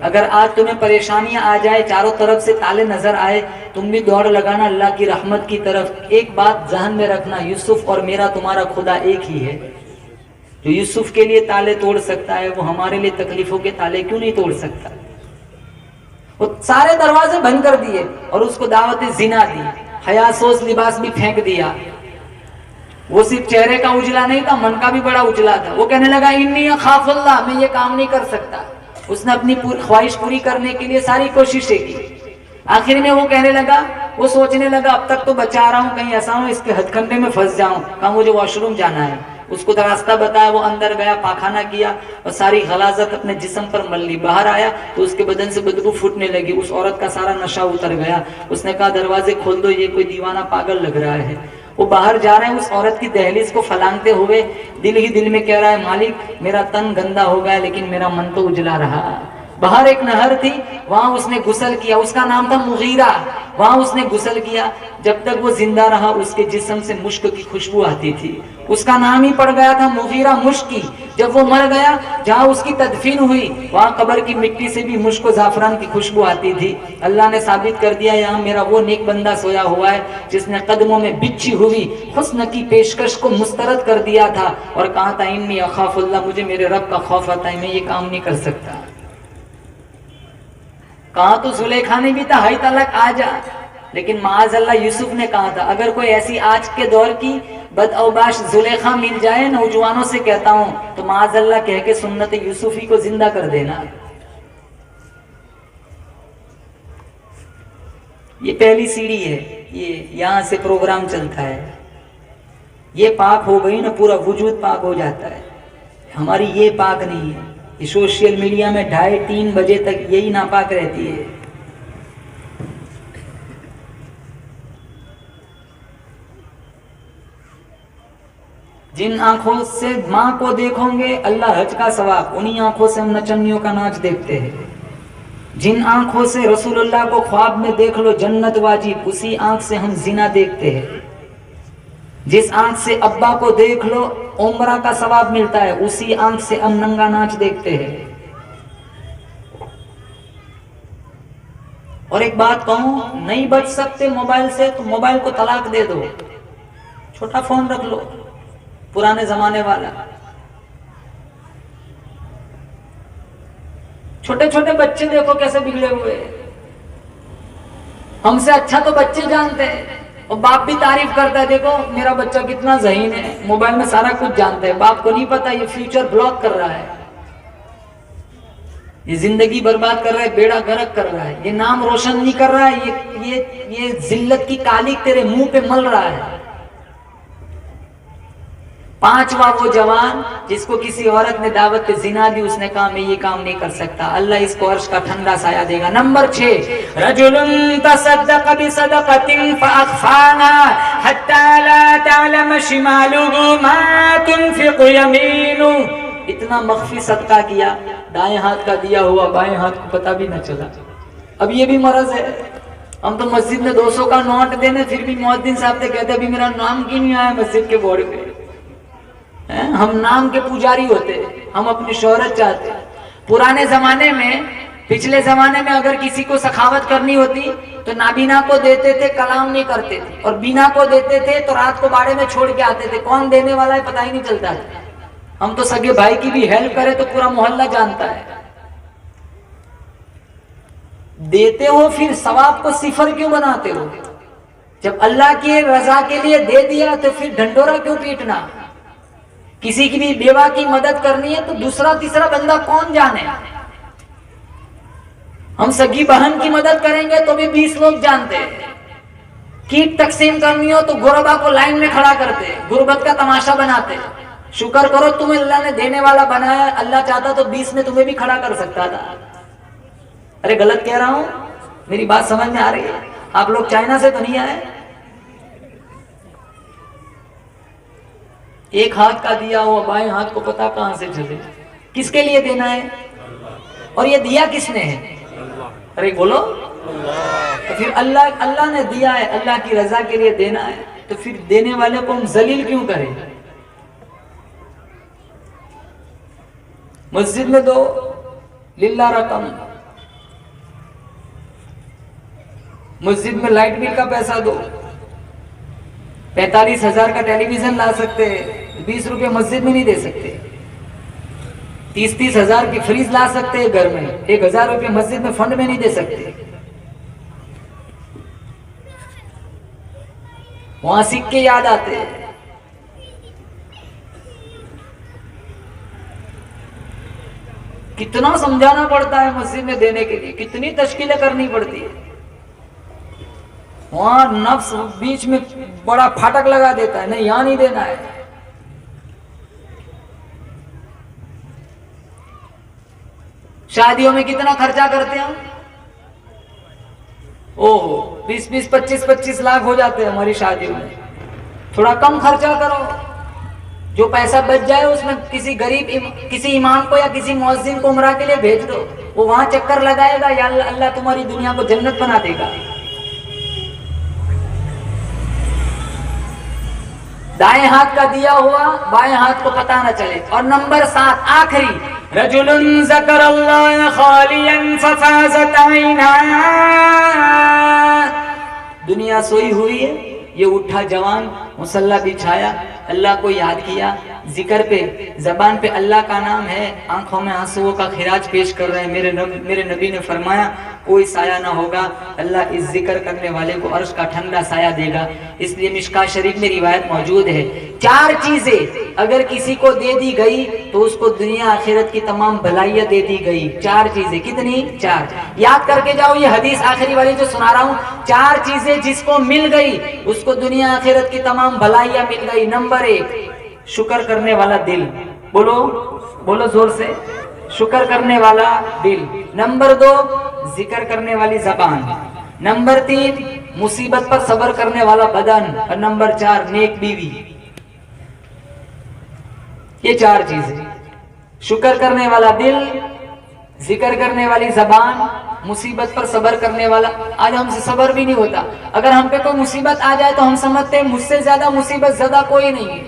اگر آج تمہیں پریشانیاں آ جائے، چاروں طرف سے تالے نظر آئے، تم بھی دوڑ لگانا اللہ کی رحمت کی طرف. ایک بات ذہن میں رکھنا، یوسف اور میرا تمہارا خدا ایک ہی ہے. جو یوسف کے لیے تالے توڑ سکتا ہے وہ ہمارے لیے تکلیفوں کے تالے کیوں نہیں توڑ سکتا. وہ سارے دروازے بند کر دیے اور اس کو دعوت زنا دی، حیا سوز لباس بھی پھینک دیا. وہ صرف چہرے کا اجلا نہیں تھا، من کا بھی بڑا اجلا تھا. وہ کہنے لگا انی اخاف اللہ، میں یہ کام نہیں کر سکتا. اس نے اپنی خواہش پوری کرنے کے لیے ساری کوششیں کی. آخر میں وہ کہنے لگا، وہ سوچنے لگا اب تک تو بچا رہا ہوں، کہیں ایسا ہو اس کے ہتھ کنڈے میں پھنس جاؤں. کہا مجھے واش روم جانا ہے. اس کو راستہ بتایا، وہ اندر گیا، پاخانہ کیا اور ساری غلاظت اپنے جسم پر مل لی. باہر آیا تو اس کے بدن سے بدبو پھوٹنے لگی. اس عورت کا سارا نشہ اتر گیا. اس نے کہا دروازے کھول دو، یہ کوئی دیوانہ پاگل لگ رہا ہے. وہ باہر جا رہے ہیں، اس عورت کی دہلیز کو پھلانگتے ہوئے دل ہی دل میں کہہ رہا ہے مالک میرا تن گندا ہو گیا لیکن میرا من تو اجلا رہا. باہر ایک نہر تھی، وہاں اس نے غسل کیا. اس کا نام تھا مغیرہ. وہاں اس نے غسل کیا. جب تک وہ زندہ رہا اس کے جسم سے مشک کی خوشبو آتی تھی. اس کا نام ہی پڑ گیا تھا مغیرہ مشکی. جب وہ مر گیا، جہاں اس کی تدفین ہوئی وہاں قبر کی مٹی سے بھی مشک و زعفران کی خوشبو آتی تھی. اللہ نے ثابت کر دیا یہاں میرا وہ نیک بندہ سویا ہوا ہے جس نے قدموں میں بچھی ہوئی حسن کی پیشکش کو مسترد کر دیا تھا اور کہا تھا انی اخاف اللہ، مجھے میرے رب کا خوف آتا ہے، میں یہ کام نہیں کر سکتا. کہا تو زلیخا نے بھی تھا ہائی طلاق آ جا، لیکن معاذ اللہ یوسف نے کہا تھا اگر کوئی ایسی آج کے دور کی بد اوباش زلیخا مل جائے نوجوانوں سے کہتا ہوں تو معاذ اللہ کہہ کے سنت یوسفی کو زندہ کر دینا. یہ پہلی سیڑھی ہے، یہ یہاں سے پروگرام چلتا ہے. یہ پاک ہو گئی نا پورا وجود پاک ہو جاتا ہے. ہماری یہ پاک نہیں ہے، یہ سوشل میڈیا میں 2:30-3 بجے تک یہی ناپاک رہتی ہے. جن آنکھوں سے ماں کو دیکھو گے اللہ حج کا ثواب، انہی آنکھوں سے ہم نچنیوں کا ناچ دیکھتے ہیں. جن آنکھوں سے رسول اللہ کو خواب میں دیکھ لو جنت واجب، اسی آنکھ سے ہم زنا دیکھتے ہیں. جس آنکھ سے ابا کو دیکھ لو عمرہ کا ثواب ملتا ہے، اسی آنکھ سے ہم ننگا ناچ دیکھتے ہیں. اور ایک بات کہوں، نہیں بچ سکتے موبائل سے تو موبائل کو طلاق دے دو، چھوٹا فون رکھ لو پرانے زمانے والا. چھوٹے چھوٹے بچے دیکھو کیسے بگڑے ہوئے. ہم سے اچھا تو بچے جانتے ہیں اور باپ بھی تعریف کرتا ہے دیکھو میرا بچہ کتنا ذہین ہے، موبائل میں سارا کچھ جانتا ہے. باپ کو نہیں پتا یہ فیوچر بلاک کر رہا ہے، یہ زندگی برباد کر رہا ہے، بیڑا غرق کر رہا ہے، یہ نام روشن نہیں کر رہا ہے، یہ ذلت کی کالی تیرے منہ پہ مل رہا ہے. 5واں وہ جوان جس کو کسی عورت نے دعوت زنا دی، اس نے کہا میں یہ کام نہیں کر سکتا، اللہ اس کو عرش کا ٹھنڈا سایہ دے گا. نمبر 6 رجل تصدق بصدقۃ فاخفاها حتى لا تعلم شماله ما تنفق يمينه. اتنا مخفی صدقہ کیا، دائیں ہاتھ کا دیا ہوا بائیں ہاتھ کو پتہ بھی نہ چلا. اب یہ بھی مرض ہے. ہم تو مسجد میں 200 کا نوٹ دینے پھر بھی مؤذن صاحب سے کہتے ابھی میرا نام کیوں نہیں آیا مسجد کے بورڈ پہ. ہم نام کے پجاری ہوتے، ہم اپنی شہرت چاہتے. پرانے زمانے میں، پچھلے زمانے میں اگر کسی کو سخاوت کرنی ہوتی تو نابینا کو دیتے تھے، کلام نہیں کرتے تھے، اور بینا کو دیتے تھے تو رات کو باڑے میں چھوڑ کے آتے تھے. کون دینے والا ہے پتہ ہی نہیں چلتا تھا. ہم تو سگے بھائی کی بھی ہیلپ کرے تو پورا محلہ جانتا ہے. دیتے ہو پھر ثواب کو صفر کیوں بناتے ہو؟ جب اللہ کی رضا کے لیے دے دیا تو پھر ڈھنڈورا کیوں پیٹنا؟ کسی کی بھی بیوہ کی مدد کرنی ہے تو دوسرا تیسرا بندہ کون جانے. ہم سگی بہن کی مدد کریں گے تو بھی 20 لوگ جانتے ہیں. کیٹ تقسیم کرنی ہو تو غربا کو لائن میں کھڑا کرتے، غربت کا تماشا بناتے. شکر کرو تمہیں اللہ نے دینے والا بنایا، اللہ چاہتا تو 20 میں تمہیں بھی کھڑا کر سکتا تھا. ارے غلط کہہ رہا ہوں؟ میری بات سمجھ میں آ رہی ہے؟ آپ لوگ چائنا سے تو نہیں آئے؟ ایک ہاتھ کا دیا ہوا بائیں ہاتھ کو پتا کہاں سے چلے. کس کے لیے دینا ہے اور یہ دیا کس نے ہے؟ ارے بولو. تو پھر اللہ نے دیا ہے، اللہ کی رضا کے لیے دینا ہے تو پھر دینے والے کو ہم ذلیل کیوں کریں؟ مسجد میں دو للہ رقم، مسجد میں لائٹ بل کا پیسہ دو. 45,000 کا ٹیلی ویژن لا سکتے ہیں، 20 روپے مسجد میں نہیں دے سکتے. 30,000 کی فریج لا سکتے ہیں گھر میں، 1,000 روپے مسجد میں فنڈ میں نہیں دے سکتے. وہاں سکے یاد آتے ہیں. کتنا سمجھانا پڑتا ہے مسجد میں دینے کے لیے، کتنی تشکیلیں کرنی پڑتی ہے. وہاں نفس بیچ میں بڑا پھاٹک لگا دیتا ہے، نہیں یہاں نہیں دینا ہے. شادیوں میں کتنا خرچہ کرتے ہیں؟ اوہ 20 25 لاکھ ہو جاتے ہیں ہماری شادیوں میں. تھوڑا کم خرچہ کرو، جو پیسہ بچ جائے اس میں کسی غریب کسی امام کو یا کسی مؤذن کو عمرہ کے لیے بھیج دو، وہ وہاں چکر لگائے گا، یا اللہ تمہاری دنیا کو جنت بنا دے گا. دائیں ہاتھ کا دیا ہوا بائیں ہاتھ کو پتہ نہ چلے. اور نمبر 7 آخری، رجل ذکر اللہ خالیا ففازت عیناہ. دنیا سوئی ہوئی ہے، یہ اٹھا جوان، مصلی بچھایا، اللہ کو یاد کیا، ذکر پہ زبان پہ اللہ کا نام ہے، آنکھوں میں آنسوؤں کا خراج پیش کر رہے ہیں. میرے نبی نے فرمایا کوئی سایہ نہ ہوگا، اللہ اس ذکر کرنے والے کو عرش کا ٹھنڈا سایہ دے گا. اس لیے مشکاۃ شریف میں روایت موجود ہے، 4 چیزیں اگر کسی کو دے دی گئی تو اس کو دنیا آخرت کی تمام بھلائیاں دے دی گئی. 4 چیزیں، کتنی؟ 4. یاد کر کے جاؤ، یہ حدیث آخری والی جو سنا رہا ہوں، 4 چیزیں جس کو مل گئی اس کو دنیا آخرت کی تمام بھلائیاں مل گئی. نمبر 1 شکر کرنے والا دل. بولو زور سے، شکر کرنے والا دل. نمبر 2 ذکر کرنے والی زبان. نمبر 3 مصیبت پر صبر کرنے والا بدن. اور نمبر 4 نیک بیوی. یہ 4 چیزیں، شکر کرنے والا دل، ذکر کرنے والی زبان، مصیبت پر صبر کرنے والا. آج ہم سے صبر بھی نہیں ہوتا. اگر ہم پہ کوئی مصیبت آ جائے تو ہم سمجھتے ہیں مجھ سے زیادہ مصیبت زدہ کوئی نہیں ہے،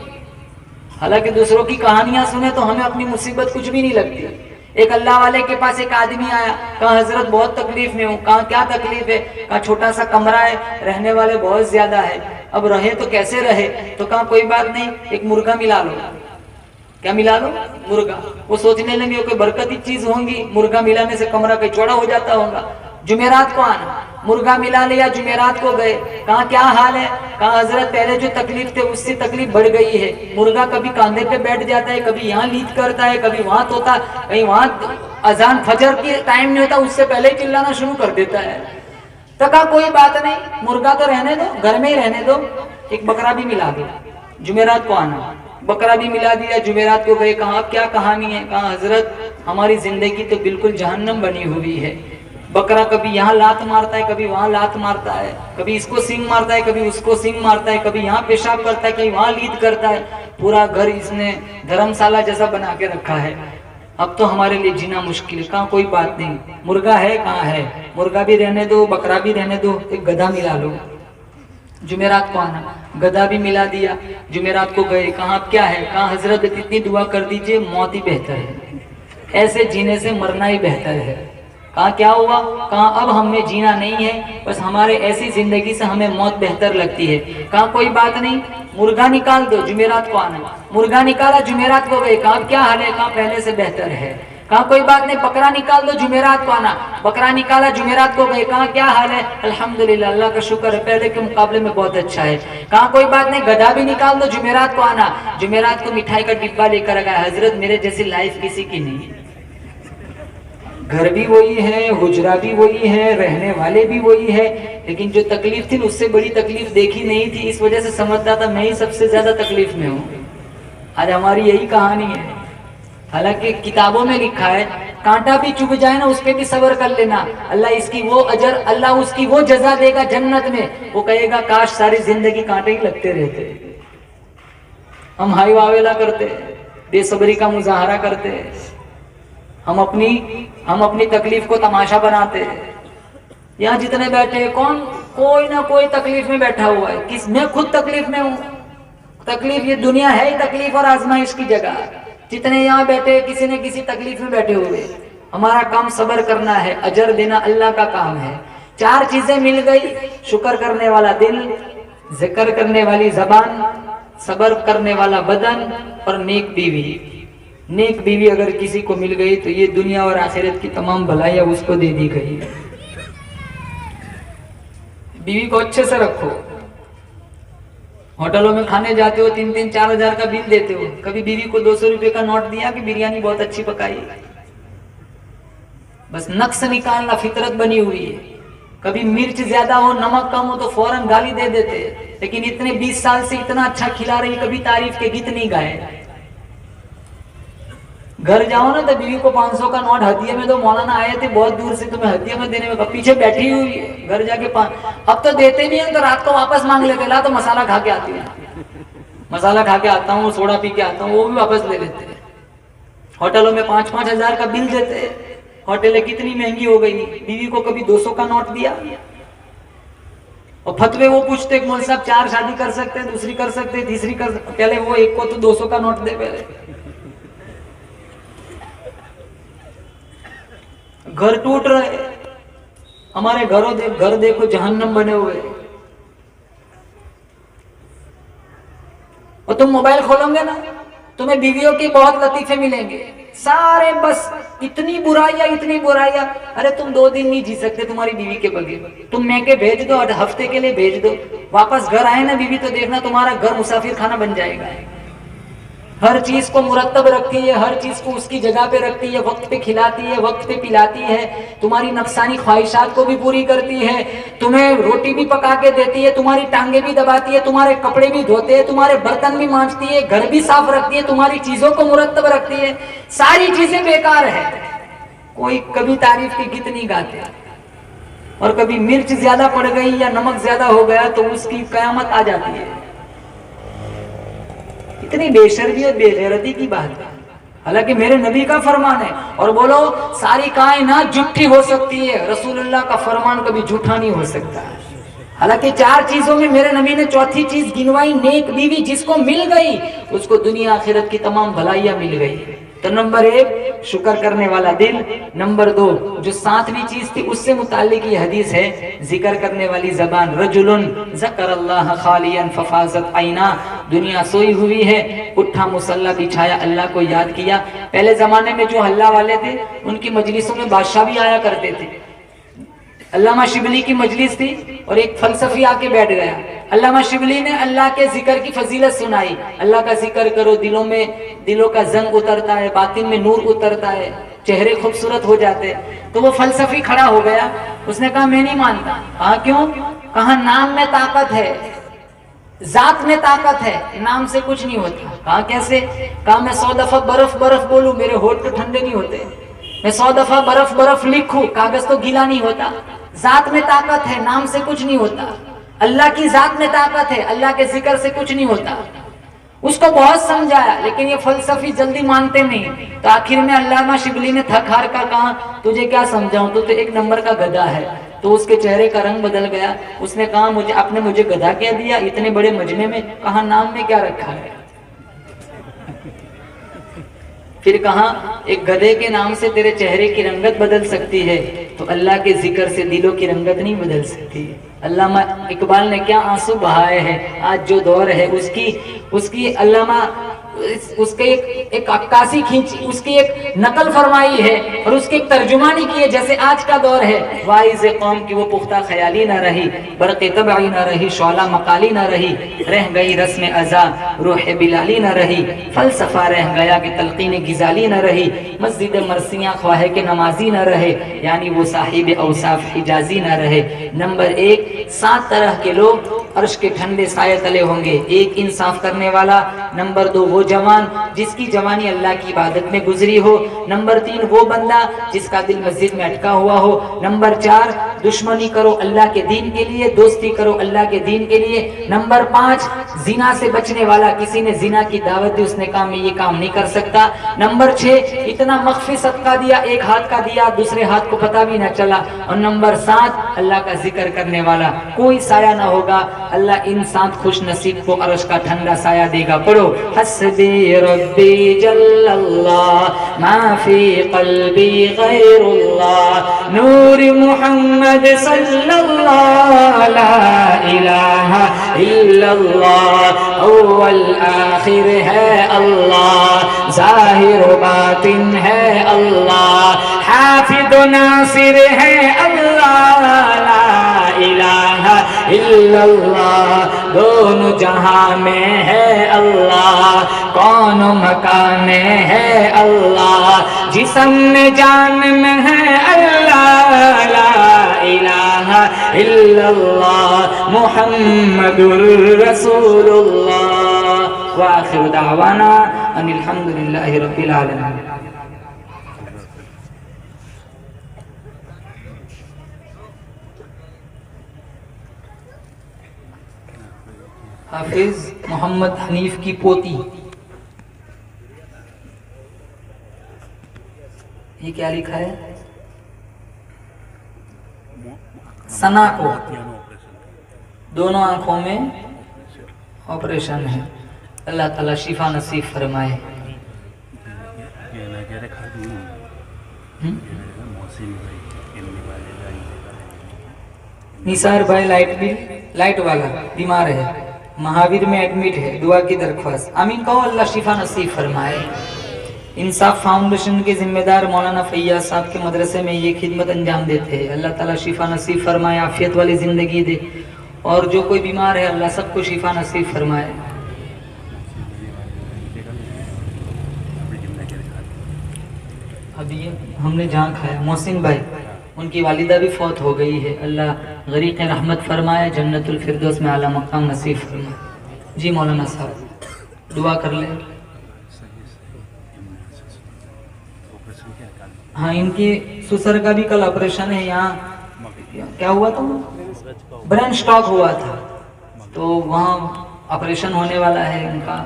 حالانکہ دوسروں کی کہانیاں سنیں تو ہمیں اپنی مصیبت کچھ بھی نہیں لگتی. ایک اللہ والے کے پاس ایک آدمی آیا، کہا حضرت بہت تکلیف میں ہوں. کہا کیا تکلیف ہے؟ کہا چھوٹا سا کمرہ ہے، رہنے والے بہت زیادہ ہے، اب رہے تو کیسے رہے؟ تو کہا کوئی بات نہیں، ایک مرغا ملا لو. کیا ملا لو؟ مرغا. وہ سوچنے لگے کوئی برکتی چیز ہوں گی، مرغا ملانے سے کمرہ کہیں چوڑا ہو جاتا ہوگا. جمعرات کو آنا، مرغا ملا لیا، جمعرات کو گئے. کہا کیا حال ہے؟ کہا حضرت پہلے جو تکلیف تھے اس سے تکلیف بڑھ گئی ہے. مرغا کبھی کاندھے پہ بیٹھ جاتا ہے، کبھی یہاں لیٹ کرتا ہے، کبھی وہاں توتا، کہیں وہاں اذان فجر کی ٹائم نہیں ہوتا اس سے پہلے ہی چلانا شروع کر دیتا ہے. تو کہا کوئی بات نہیں، مرغا تو رہنے دو، گھر میں ہی رہنے دو، ایک بکرا بھی ملا دو. جمعرات کو آنا، بکرا بھی ملا دیا. جمعرات کو گئے. کہا کیا کہانی ہے؟ کہا حضرت ہماری زندگی تو بالکل جہنم بنی ہوئی ہے. بکرا کبھی یہاں لات مارتا ہے، کبھی وہاں لات مارتا ہے، کبھی اس کو سینگ مارتا ہے، کبھی اس کو سینگ مارتا ہے، کبھی یہاں پیشاب کرتا ہے، کبھی وہاں لیٹ کرتا ہے. پورا گھر اس نے دھرمشالہ جیسا بنا کے رکھا ہے. اب تو ہمارے لیے جینا مشکل ہے. کہاں کوئی بات نہیں، مرغا ہے، کہاں ہے، مرغا بھی رہنے دو، بکرا بھی رہنے دو، ایک گدھا ملا لو. جمعرات کو آنا، گدھا بھی ملا دیا. جمعرات کو گئے. کہاں اب کیا ہے؟ کہاں حضرت اتنی دعا کر دیجئے موت ہی بہتر ہے، ایسے جینے سے مرنا ہی بہتر ہے. کہا کیا ہوا؟ کہا اب ہمیں جینا نہیں ہے، بس ہمارے ایسی زندگی سے ہمیں موت بہتر لگتی ہے. کہا کوئی بات نہیں، مرغا نکال دو، جمعرات کو آنا. مرغا نکالا، جمعرات کو گئے. کہا اب کیا حال ہے؟ کہا پہلے سے بہتر ہے. کہا کوئی بات نہیں، بکرا نکال دو، جمعرات کو آنا. بکرا نکالا، جمعرات کو گئے. کہا کیا حال ہے؟ الحمدللہ اللہ کا شکر ہے، پہلے کے مقابلے میں بہت اچھا ہے. کہا کوئی بات نہیں، گدھا بھی نکال دو، جمعرات کو آنا. جمعرات کو مٹھائی کا ڈبہ لے کر گیا. حضرت میرے جیسی لائف کسی کی نہیں ہے، گھر بھی وہی ہے، حجرہ بھی وہی ہے، رہنے والے بھی وہی ہے، لیکن جو تکلیف تھی اس سے بڑی تکلیف دیکھی نہیں تھی، اس وجہ سے سمجھتا تھا میں ہی سب سے زیادہ تکلیف میں ہوں. آج ہماری یہی کہانی ہے. حالانکہ کتابوں میں لکھا ہے کانٹا بھی چبھ جائے نا اس پہ بھی صبر کر لینا، اللہ اس کی وہ اجر، اللہ اس کی وہ جزا دے گا جنت میں. وہ کہے گا کاش ساری زندگی کانٹے ہی لگتے رہتے. ہم ہائی واویلا کرتے، بے صبری کا مظاہرہ کرتے، ہم اپنی تکلیف کو تماشا بناتے. یہاں جتنے بیٹھے کوئی نہ کوئی تکلیف میں بیٹھا ہوا ہے. میں خود تکلیف میں ہوں. تکلیف، یہ دنیا ہے ہی تکلیف اور آزمائش کی جگہ. جتنے یہاں بیٹھے کسی نہ کسی تکلیف میں بیٹھے ہوئے. ہمارا کام صبر کرنا ہے، اجر دینا اللہ کا کام ہے. 4 چیزیں مل گئی، شکر کرنے والا دل، ذکر کرنے والی زبان، صبر کرنے والا بدن اور نیک بیوی. نیک بیوی اگر کسی کو مل گئی تو یہ دنیا اور آخرت کی تمام بھلائیاں اس کو دے دی گئی. بیوی کو اچھے سے رکھو. ہوٹلوں میں کھانے جاتے ہو 3-3 4 ہزار کا بل دیتے ہو، کبھی بیوی کو 200 روپے کا نوٹ دیا کہ بریانی بہت اچھی پکائی؟ بس نقص نکالنا فطرت بنی ہوئی ہے. کبھی مرچ زیادہ ہو نمک کم ہو تو فوراً گالی دے دیتے، لیکن اتنے 20 سال سے اتنا اچھا کھلا رہی، کبھی تعریف کے گیت نہیں گائے۔ گھر جاؤ نا تو بیوی کو 500 کا نوٹ ہدیے میں دو، مولانا آئے تھے بہت دور سے تمہیں ہدیے میں دینے میں، پیچھے بیٹھی ہوئی ہے، گھر جا کے اب تو دیتے نہیں ہیں تو رات کو واپس مانگ لیتے، لا تو مسالہ کھا کے آتی ہے، مسالہ کھا کے آتا ہوں، سوڈا پی کے آتا ہوں، وہ بھی واپس لے لیتے ہیں۔ ہوٹلوں میں 5-5 ہزار کا بل دیتے ہیں، ہوٹلیں کتنی مہنگی ہو گئی، بیوی کو کبھی 200 کا نوٹ دیا؟ اور فتوے وہ پوچھتے کہ مول صاحب 4 شادی کر سکتے ہیں، دوسری کر سکتے ہیں، تیسری کر سکتے، پہلے وہ ایک کو تو 200 کا نوٹ دے پہلے۔ گھر ٹوٹ رہے، ہمارے گھر دیکھو جہنم بنے ہوئے، اور تم موبائل کھولو گے نا تمہیں بیویوں کے بہت لطیفے ملیں گے، سارے بس اتنی برائیاں، ارے تم 2 دن نہیں جی سکتے تمہاری بیوی کے بغیر، تم میکے بھیج دو، ہفتے کے لیے بھیج دو، واپس گھر آئے نا بیوی تو دیکھنا تمہارا گھر مسافر خانہ بن جائے گا۔ ہر چیز کو مرتب رکھتی ہے، ہر چیز کو اس کی جگہ پہ رکھتی ہے، وقت پہ کھلاتی ہے، وقت پہ پلاتی ہے، تمہاری نفسانی خواہشات کو بھی پوری کرتی ہے، تمہیں روٹی بھی پکا کے دیتی ہے، تمہاری ٹانگیں بھی دباتی ہے، تمہارے کپڑے بھی دھوتے ہیں، تمہارے برتن بھی مانجتی ہے، گھر بھی صاف رکھتی ہے، تمہاری چیزوں کو مرتب رکھتی ہے، ساری چیزیں بیکار ہے، کوئی کبھی تعریف کے گیت نہیں گاتے، اور کبھی مرچ زیادہ پڑ گئی یا نمک زیادہ ہو گیا تو اس کی قیامت آ جاتی ہے۔ اتنی بے شرمی اور بے غیرتی کی بات ہے، حالانکہ میرے نبی کا فرمان ہے، اور بولو ساری کائنات جھوٹی ہو سکتی ہے، رسول اللہ کا فرمان کبھی جھوٹا نہیں ہو سکتا۔ حالانکہ 4 چیزوں میں میرے نبی نے چوتھی چیز گنوائی، نیک بیوی جس کو مل گئی اس کو دنیا آخرت کی تمام بھلائیاں مل گئی۔ تو نمبر 1 شکر کرنے والا دل، نمبر 2 جو 7ویں چیز تھی اس سے متعلق یہ حدیث ہے، ذکر کرنے والی زبان، رجل ذکر اللہ خالیا ففاضت عینا، دنیا سوئی ہوئی ہے، اٹھا مصلی بچھایا، اللہ کو یاد کیا۔ پہلے زمانے میں جو حلہ والے تھے ان کی مجلسوں میں بادشاہ بھی آیا کرتے تھے، علامہ شبلی کی مجلس تھی اور ایک فلسفی آ کے بیٹھ گیا، علامہ شبلی نے اللہ کے ذکر کی فضیلت سنائی، اللہ کا ذکر کرو، دلوں کا زنگ اترتا ہے، باطن میں نور اترتا ہے، چہرے خوبصورت ہو جاتے۔ تو وہ فلسفی کھڑا ہو گیا، اس نے کہا میں نہیں مانتا۔ کہا کیوں؟ کہا نام میں طاقت ہے، ذات میں طاقت ہے، نام سے کچھ نہیں ہوتا۔ کہا کیسے؟ کہا میں 100 دفعہ برف برف بولوں میرے ہونٹ تو ٹھنڈے نہیں ہوتے، میں 100 دفعہ برف برف لکھوں کاغذ تو گیلا نہیں ہوتا۔ ذات میں طاقت ہے، نام سے کچھ نہیں ہوتا۔ اللہ کی ذات میں طاقت ہے، اللہ کے ذکر سے کچھ نہیں ہوتا۔ اس کو بہت سمجھایا لیکن یہ فلسفی جلدی مانتے نہیں، تو آخر میں علامہ شبلی نے تھک ہار کر کہا تجھے کیا سمجھاؤں، تو 1 نمبر کا گدھا ہے۔ تو اس کے چہرے کا رنگ بدل گیا، اس نے کہا آپ نے مجھے گدھا کیا دیا اتنے بڑے مجمع میں؟ کہا نام میں کیا رکھا ہے؟ پھر کہا ایک گدھے کے نام سے تیرے چہرے کی رنگت بدل سکتی ہے تو اللہ کے ذکر سے دلوں کی رنگت نہیں بدل سکتی۔ علامہ اقبال نے کیا آنسو بہائے ہیں، آج جو دور ہے اس کی علامہ اس کے ایک عکاسی کھینچی، اس کی ایک نقل فرمائی ہے اور اس کی ایک ترجمانی کی ہے، جیسے آج کا دور ہے۔ وائز قوم کی وہ پختہ خیالی نہ رہی، برق طبعی نہ رہی، شعلہ مقالی نہ رہی، رہ گئی رسم ازا روح بلالی نہ رہی، فلسفہ رہ گیا کہ تلقین غزالی نہ رہی، مسجد مرسیاں خواہ کے نمازی نہ رہے، یعنی وہ صاحب اوصاف حجازی نہ رہے۔ نمبر 1 7 طرح کے لوگ عرش کے ٹھنڈے سائے تلے ہوں گے۔ 1 انصاف کرنے والا، نمبر 2 وہ جوان جس کی جوانی اللہ کی عبادت میں گزری ہو، نمبر 3 وہ بندہ جس کا دل مسجد میں اٹکا ہوا ہو، نمبر 4 دشمنی کرو اللہ کے دین کے لیے، دوستی کرو اللہ کے دین کے لیے، نمبر 5 زنا سے بچنے والا، کسی نے زنا کی دعوت دی اس نے کہا میں یہ کام نہیں کر سکتا، نمبر 6 اتنا مخفی صدقہ دیا، 1 ہاتھ کا دیا دوسرے ہاتھ کو پتہ بھی نہ چلا، اور نمبر 7 اللہ کا ذکر کرنے والا، کوئی سایہ نہ ہوگا، اللہ ان 7 خوش نصیب کو عرش کا ٹھنڈا سایہ دے گا۔ پڑھو حسبی ربی جل اللہ ما فی قلبی غیر اللہ نور محمد صلی اللہ لا الہ الا اللہ، اول آخر ہے اللہ، ظاہر و باطن ہے اللہ، حافظ و ناصر ہے اللہ، لا الہ الا اللہ، دونوں جہاں میں ہے اللہ، کون مکان میں ہے اللہ، جسم میں جان میں ہے اللہ، لا الہ الا اللہ محمد رسول اللہ وآخر دعوانا ان الحمدللہ رب العالمین. حافظ محمد حنیف کی پوتی، یہ کیا لکھا ہے؟ ثنا کو دونوں آنکھوں میں آپریشن ہے. اللہ تعالیٰ شفا نصیب فرمائے. نثار بھائی لائٹ والا بیمار ہے، مہاویر میں ایڈمٹ ہے، دعا کی درخواست. آمین کہو. اللہ شفا نصیب فرمائے. انصاف فاؤنڈیشن کے ذمہ دار مولانا فیاض صاحب کے مدرسے میں یہ خدمت انجام دیتے ہیں. اللہ تعالیٰ شفا نصیب فرمائے، عافیت والی زندگی دے، اور جو کوئی بیمار ہے اللہ سب کو شفا نصیب فرمائے. اب یہ ہم نے جہاں کھایا محسن بھائی، ان کی والدہ بھی فوت ہو گئی ہے. اللہ غریق رحمت فرمائے، جنت الفردوس میں اعلیٰ مقام نصیب فرمائے. جی مولانا صاحب دعا کر لیں. ہاں ان کی سسر کا بھی کل آپریشن ہے. یہاں کیا ہوا تھا؟ برین سٹاک ہوا تھا، تو وہاں آپریشن ہونے والا ہے. ان کا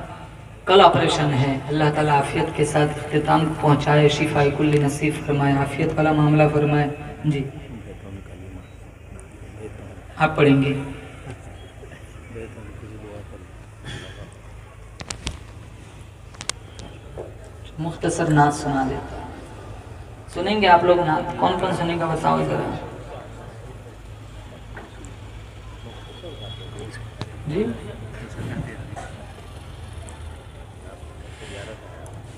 کل آپریشن ہے. اللہ تعالیٰ عافیت کے ساتھ اختتام پہنچائے، شفا کل نصیب فرمائے، عافیت والا معاملہ فرمائے. جی آپ پڑھیں گے. مختصر نعت سنا دیتا. سنیں گے آپ لوگ نعت؟ کون کون سنیں گا بتاؤ ذرا. جی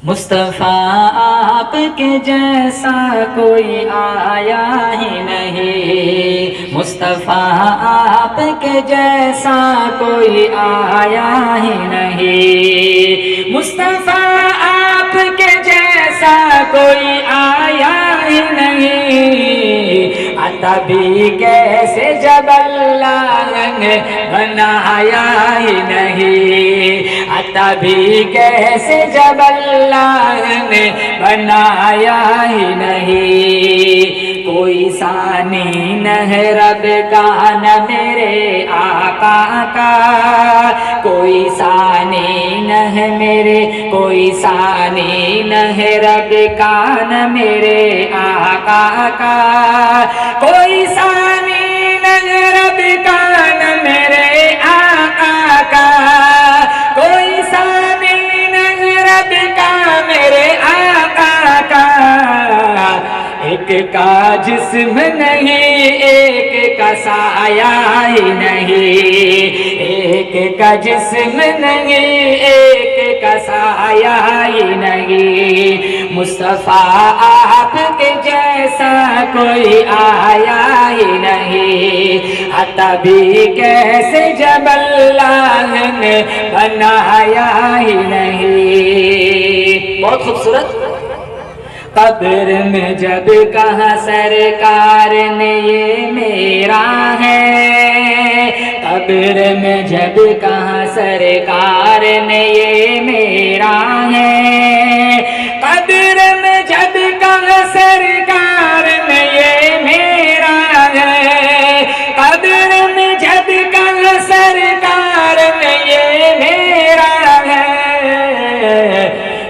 مصطفیٰ آپ کے جیسا کوئی آیا ہی نہیں، مصطفیٰ آپ کے جیسا کوئی آیا ہی نہیں، مصطفیٰ آپ کے جیسا کوئی آیا ہی نہیں. عطا بھی کیسے جب اللہ نے بنایا ہی نہیں، عطا بھی کیسے جب اللہ نے بنایا ہی نہیں. کوئی ثانی نہ ہے رب کا نہ میرے آقا کا، کوئی ثانی نہ ہے میرے، کوئی ثانی نہ ہے رب کا نہ میرے آقا کا، کوئی ثانی نہ ہے رب کا نہ میرے آقا کا، کوئی ثانی نہ ہے رب کا میرے آقا کا. ایک کا جسم نہیں، ایک کا سایہ ہی نہیں، ایک کا جسم نہیں، ایک کا سایہ ہی نہیں. مصطفیٰ آپ کے جیسا کوئی آیا ہی نہیں، عطا بھی کیسے جب اللہ نے بنایا ہی نہیں. بہت خوبصورت. قبر میں جب کہا سرکار نے یہ میرا ہے، قبر میں جب کہا سرکار نے یہ میرا ہے، قبر میں جب کہا سرکار نے یہ میرا ہے، قبر میں جب کہا سرکار نے یہ میرا ہے.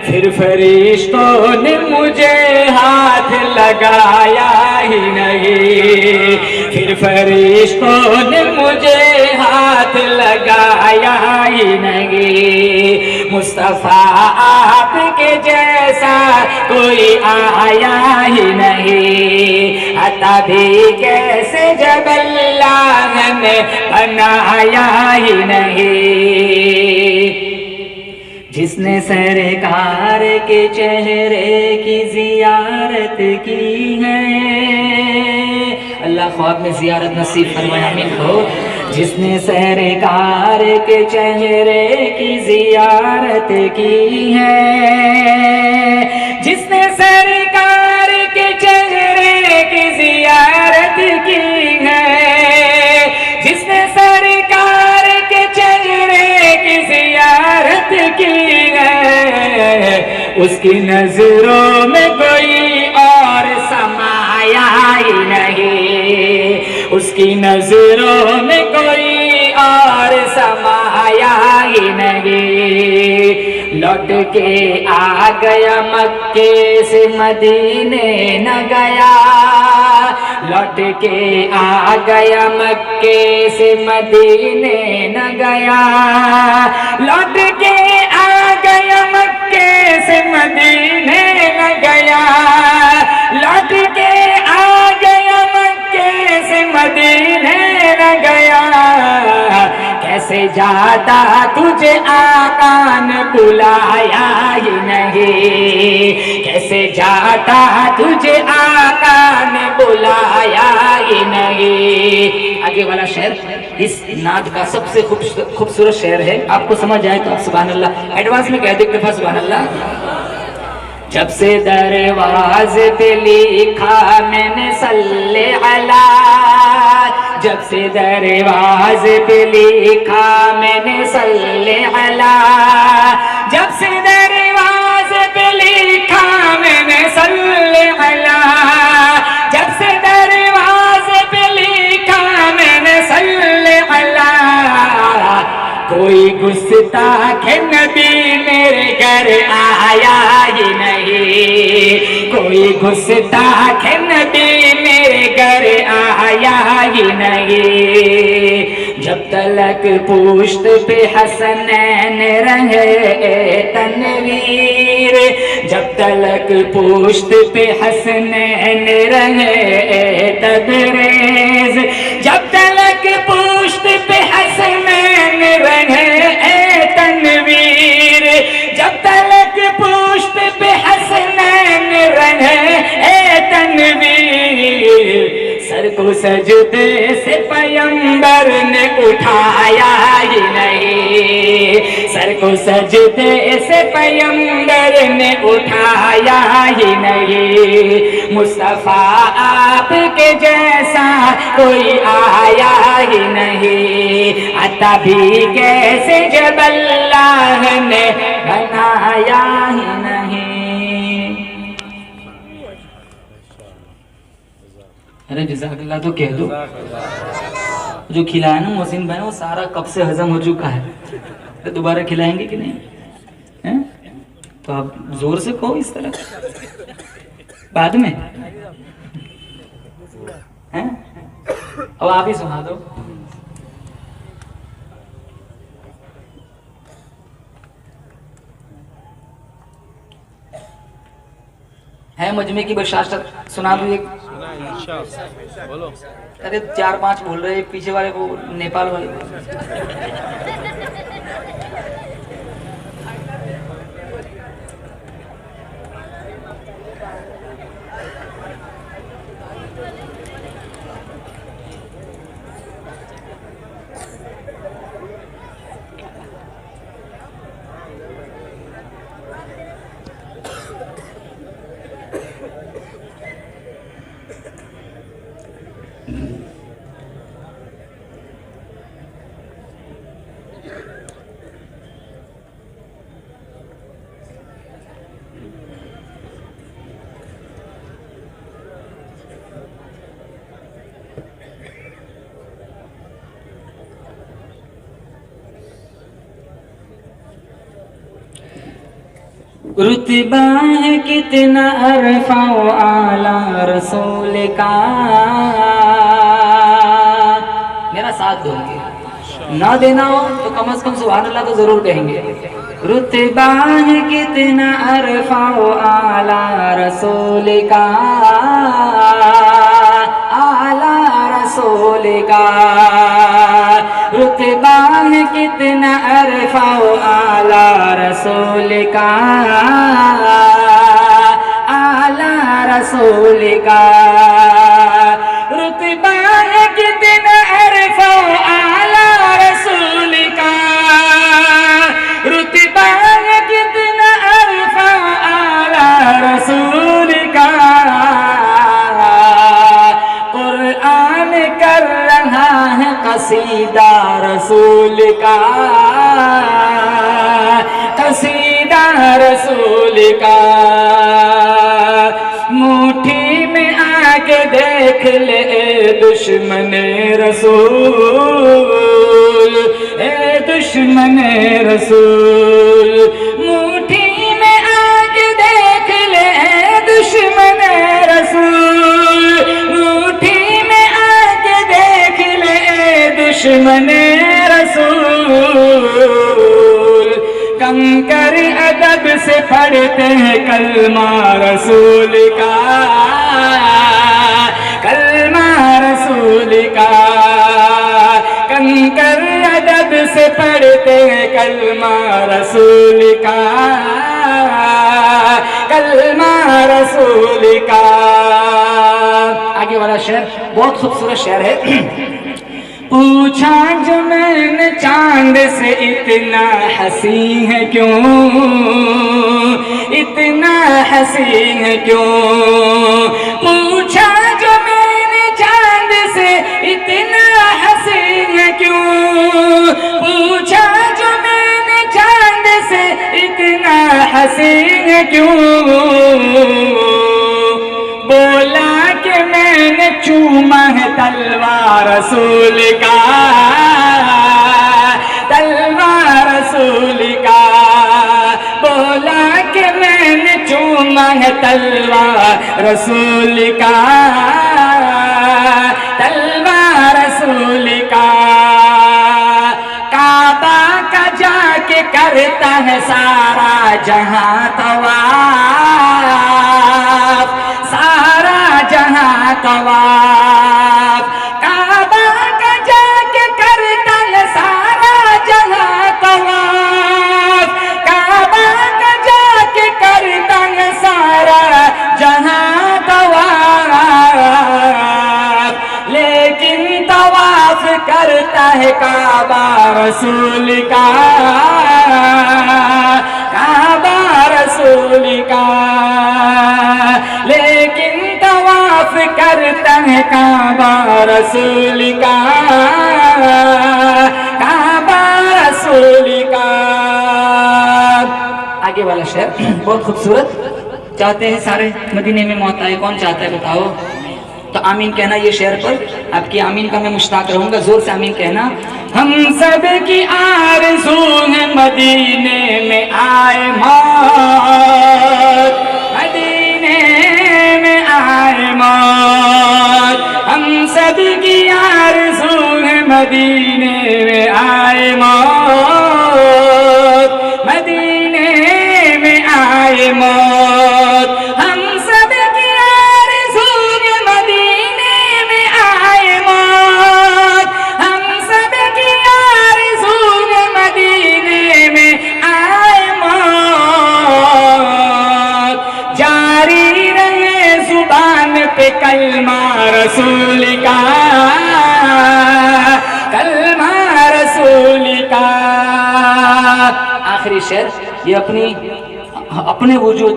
پھر فرشتوں نے مجھے ہاتھ لگایا ہی نہیں، پھر فرشتوں نے مجھے ہاتھ لگایا ہی نہیں. مصطفیٰ آپ کے جیسا کوئی آیا ہی نہیں، عطا بھی کیسے جب اللہ نے بنایا ہی نہیں. جس نے سرکار کے چہرے کی زیارت کی ہے، اللہ خواب میں زیارت نصیب فرمائے. آمین کہو. جس نے سرکار کے چہرے کی زیارت کی ہے، جس نے سرکار کے چہرے کی زیارت کی ہے، کی نظروں میں کوئی اور سمایا ہی نہیں، اس کی نظروں میں کوئی اور سمایا ہی نہیں۔ لوٹ کے آ گیا مکے سے مدینے نہ گیا، لوٹ کے آ گیا مکے سے مدینے نہ گیا، لوٹ کے آ گیا مکے سے مدینے نہ گیا، لوٹ کے آ گیا مکے سے مدینے نہ گیا۔ کیسے جاتا تجھے آقا نے بلایا ہی نہیں، کیسے جاتا تجھے آقا نے بلایا ہی نہیں۔ آگے والا شعر اس نعت کا سب سے خوبصورت شعر ہے، آپ کو سمجھ آئے تو آپ سبحان اللہ ایڈوانس میں کہہ دیں ایک دفعہ سبحان اللہ۔ جب سے دروازے پہ لکھا میں نے صلی علی، جب سے دروازے پہ لکھا میں نے صلی علی، جب سے دروازے پہ لکھا میں نے صلی علی، جب سے دروازے پہ لکھا میں نے صلی علی، کوئی گستاخ نبی میرے گھر آیا ہی نہیں، کوئی گستاخ نبی میرے گھر آیا ہی نہیں۔ جب تلک پشت پہ حسنین رہے تنویر، جب تلک پشت پہ حسنین رہے تبریز، جب تلک پشت پہ حسنین رہے تنویر، جب تلک پشت پہ حسنین رہے تنویر، سر کو سجدے سے پیغمبر نے اٹھایا ہی نہیں، سر کو سجدے سے پیغمبر نے اٹھایا ہی نہیں۔ مصطفیٰ آپ کے جیسا کوئی آیا ہی نہیں، عطا بھی کیسے جب اللہ نے بنایا ہی نہیں۔ ارے جزاک اللہ تو کہہ دو، جو کھلایا نا محسن بھائی وہ سارا کب سے ہضم ہو چکا ہے، دوبارہ کھلائیں گے کہ نہیں؟ تو آپ زور سے کہو اس طرح بعد میں، اب آپ ہی سنا دو۔ ہے مجمع کی بشاشت سنا دوں ایک؟ ارے 4-5 بول رہے، پیچھے والے کو نیپال والے رتبہ ہے کتنا عرفہ و اعلیٰ رسول کا، میرا ساتھ دو گے، نہ دینا ہو تو کم از کم سبحان اللہ تو ضرور کہیں گے۔ رتبہ ہے کتنا عرفہ و اعلیٰ رسول کا، اعلیٰ رسول کا، رتبہ ہے کتنا عرفہ و اعلیٰ رسول کا، اعلیٰ رسول کا، رتبہ ہے کتنا عرفہ و اعلیٰ رسول کا، رتبہ ہے کتنا عرفہ و اعلیٰ رسول کا، قرآن کر رہا ہے قصیدہ رسول کا، قصیدہ رسول کا مٹھی میں آ کے دیکھ لے اے دشمن رسول، اے دشمن رسول، مٹھی میں آ کے دیکھ لے اے دشمن رسول، مٹھی میں آ کے دیکھ لے اے دشمن رسول، کنکر ادب سے پڑھتے ہیں کلمہ رسول کا، کلمہ رسول کا، کنکر ادب سے پڑھتے ہیں کلمہ رسول کا، کلمہ رسول کا۔ آگے والا شعر بہت خوبصورت شعر ہے۔ پوچھا جو میں نے چاند سے اتنا حسین ہے کیوں، اتنا حسین ہے کیوں، پوچھا جو میں نے چاند سے اتنا حسین ہے کیوں، پوچھا جو میں نے چاند سے اتنا حسین ہے کیوں، بولا کہ میں نے چوما ہے تلوار رسول کا، تلوار رسول کا، بولا کہ میں نے چوما ہے تلوار رسول کا، تلوار رسول کا۔ کعبہ کا جا کے کرتا ہے سارا جہاں طواف، سارا جہاں طواف، کعبہ کا جا کے کرتا ہے سارا جہاں طواف، کعبہ کا جا کے کرتا ہے سارا جہاں طواف، لیکن طواف کرتا ہے کعبہ رسول کا، کعبہ رسول کا، لیکن طواف کرتا ہے کعبہ رسول کا، کعبہ رسول کا۔ آگے والا شعر بہت خوبصورت، چاہتے ہیں سارے مدینے میں موت آئے، کون چاہتا ہے بتاؤ؟ تو آمین کہنا یہ شعر پر، آپ کی آمین کا میں مشتاق رہوں گا، زور سے آمین کہنا۔ ہم سب کی آرزو ہے مدینے میں آئے موت، مدینے میں آئے موت، ہم سب کی آرزو ہے مدینے میں آئے موت، مدینے میں آئے موت، ہم سب کی آرزو ہے مدینے میں آئے موت، ہم سب کی آرزو ہے مدینے میں آئے موت، جاری رہے زبان پہ کلمہ رسول کا، کلمہ رسول کا۔ آخری شعر یہ اپنے وجود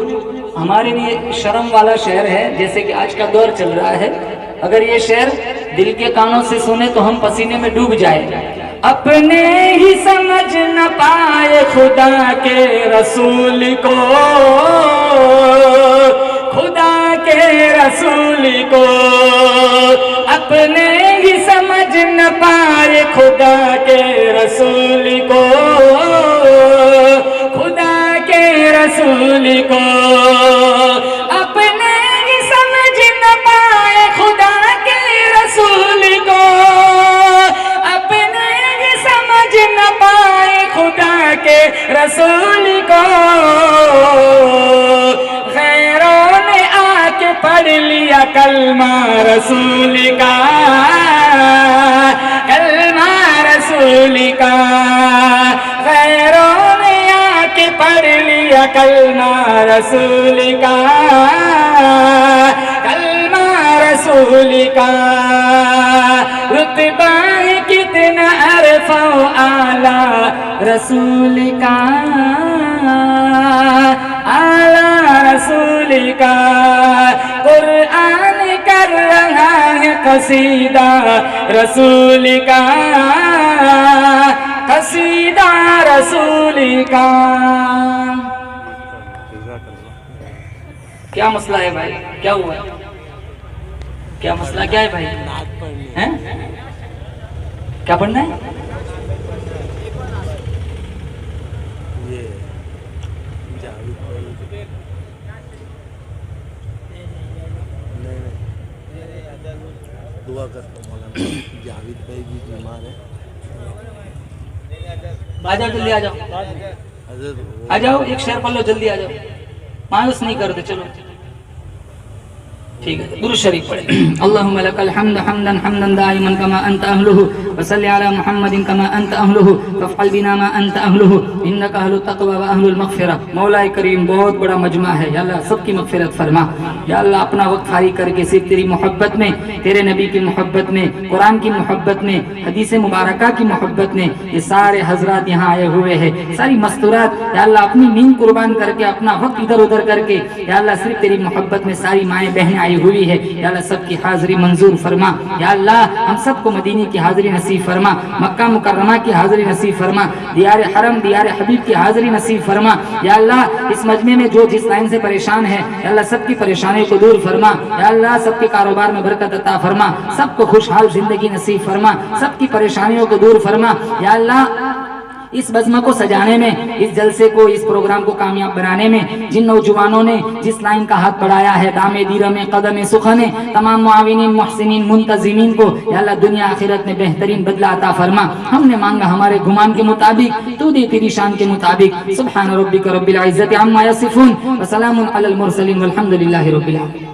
ہمارے لیے شرم والا شعر ہے، جیسے کہ آج کا دور چل رہا ہے، اگر یہ شعر دل کے کانوں سے سنے تو ہم پسینے میں ڈوب جائیں۔ اپنے ہی سمجھ نہ پائے خدا کے رسول کو، خدا کے رسول کو، اپنے ہی سمجھ نہ پائے خدا کے رسول کو، خدا کے رسول کو، اپنے ہی سمجھ نہ پائے خدا کے رسول کو، اپنے ہی سمجھ نہ پائے خدا کے رسول کو، غیروں نے آ کے پڑھ لیا کلمہ رسول کا، کلمہ رسول کا، غیروں نے آ کے پڑھ لیا کلمہ رسول کا، کلمہ رسول کا۔ رتبہ ہے کتنا عرفہ و اعلیٰ رسول کا، اعلیٰ رسول کا، قرآن کر رہا ہے قصیدہ رسول کا، قصیدہ رسول کا۔ کیا مسئلہ ہے بھائی؟ کیا ہوا؟ کیا مسئلہ کیا ہے بھائی؟ ہیں؟ کیا پڑھنا ہے؟ دعا کرتا ہوں مولانا جاوید بھائی بھی بیمار ہے. آ جاؤ جلدی آ جاؤ حضرت آ جاؤ، ایک شعر پڑھ لو جلدی آ جاؤ، مایوس نہیں کرتے. چلو ٹھیک ہے، درود شریف پڑھیں. اللهم لك الحمد حمدا حمدا دائما كما انت اهله وصل على محمد كما انت اهله وافعل بنا ما انت اهله انك اهل التقوى واهل المغفرة. مولا کریم بہت بڑا مجمع ہے یا اللہ، سب کی مغفرت فرما یا اللہ. اپنا وقت فارغ کر کے صرف تیری محبت میں، تیرے نبی کی محبت میں، قرآن کی محبت میں، حدیث مبارکہ کی محبت میں یہ سارے حضرات یہاں آئے ہوئے ہیں، ساری مستورات یا اللہ اپنی نیند قربان کر کے، اپنا وقت ادھر ادھر کر کے یا اللہ صرف تیری محبت میں ساری مائیں بہنیں آئی ہوئی ہے یا اللہ. سب کی حاضری منظور فرما یا اللہ. ہم سب کو مدینے کی حاضری نصیب فرما، مکہ مکرمہ کی حاضری نصیب فرما، دیار حرم دیار حبیب کی حاضری نصیب فرما یا اللہ. اس مجمع میں جو جس لائن سے پریشان ہے یا اللہ سب کی پریشانیوں کو دور فرما یا اللہ. سب کے کاروبار میں برکت عطا فرما، سب کو خوشحال زندگی نصیب فرما، سب کی پریشانیوں کو دور فرما یا اللہ. اس بزمہ کو سجانے میں، اس جلسے کو، اس پروگرام کو کامیاب بنانے میں جن نوجوانوں نے جس لائن کا ہاتھ بڑھایا ہے، دامے دیرمے قدم سخنے، تمام معاونین محسنین منتظمین کو یا اللہ دنیا آخرت میں بہترین بدلہ عطا فرما. ہم نے مانگا ہمارے گمان کے مطابق، تو دے تیری شان کے مطابق. سبحان ربک رب العزت عما یصفون وسلام علی المرسلین والحمد للہ رب العالمین.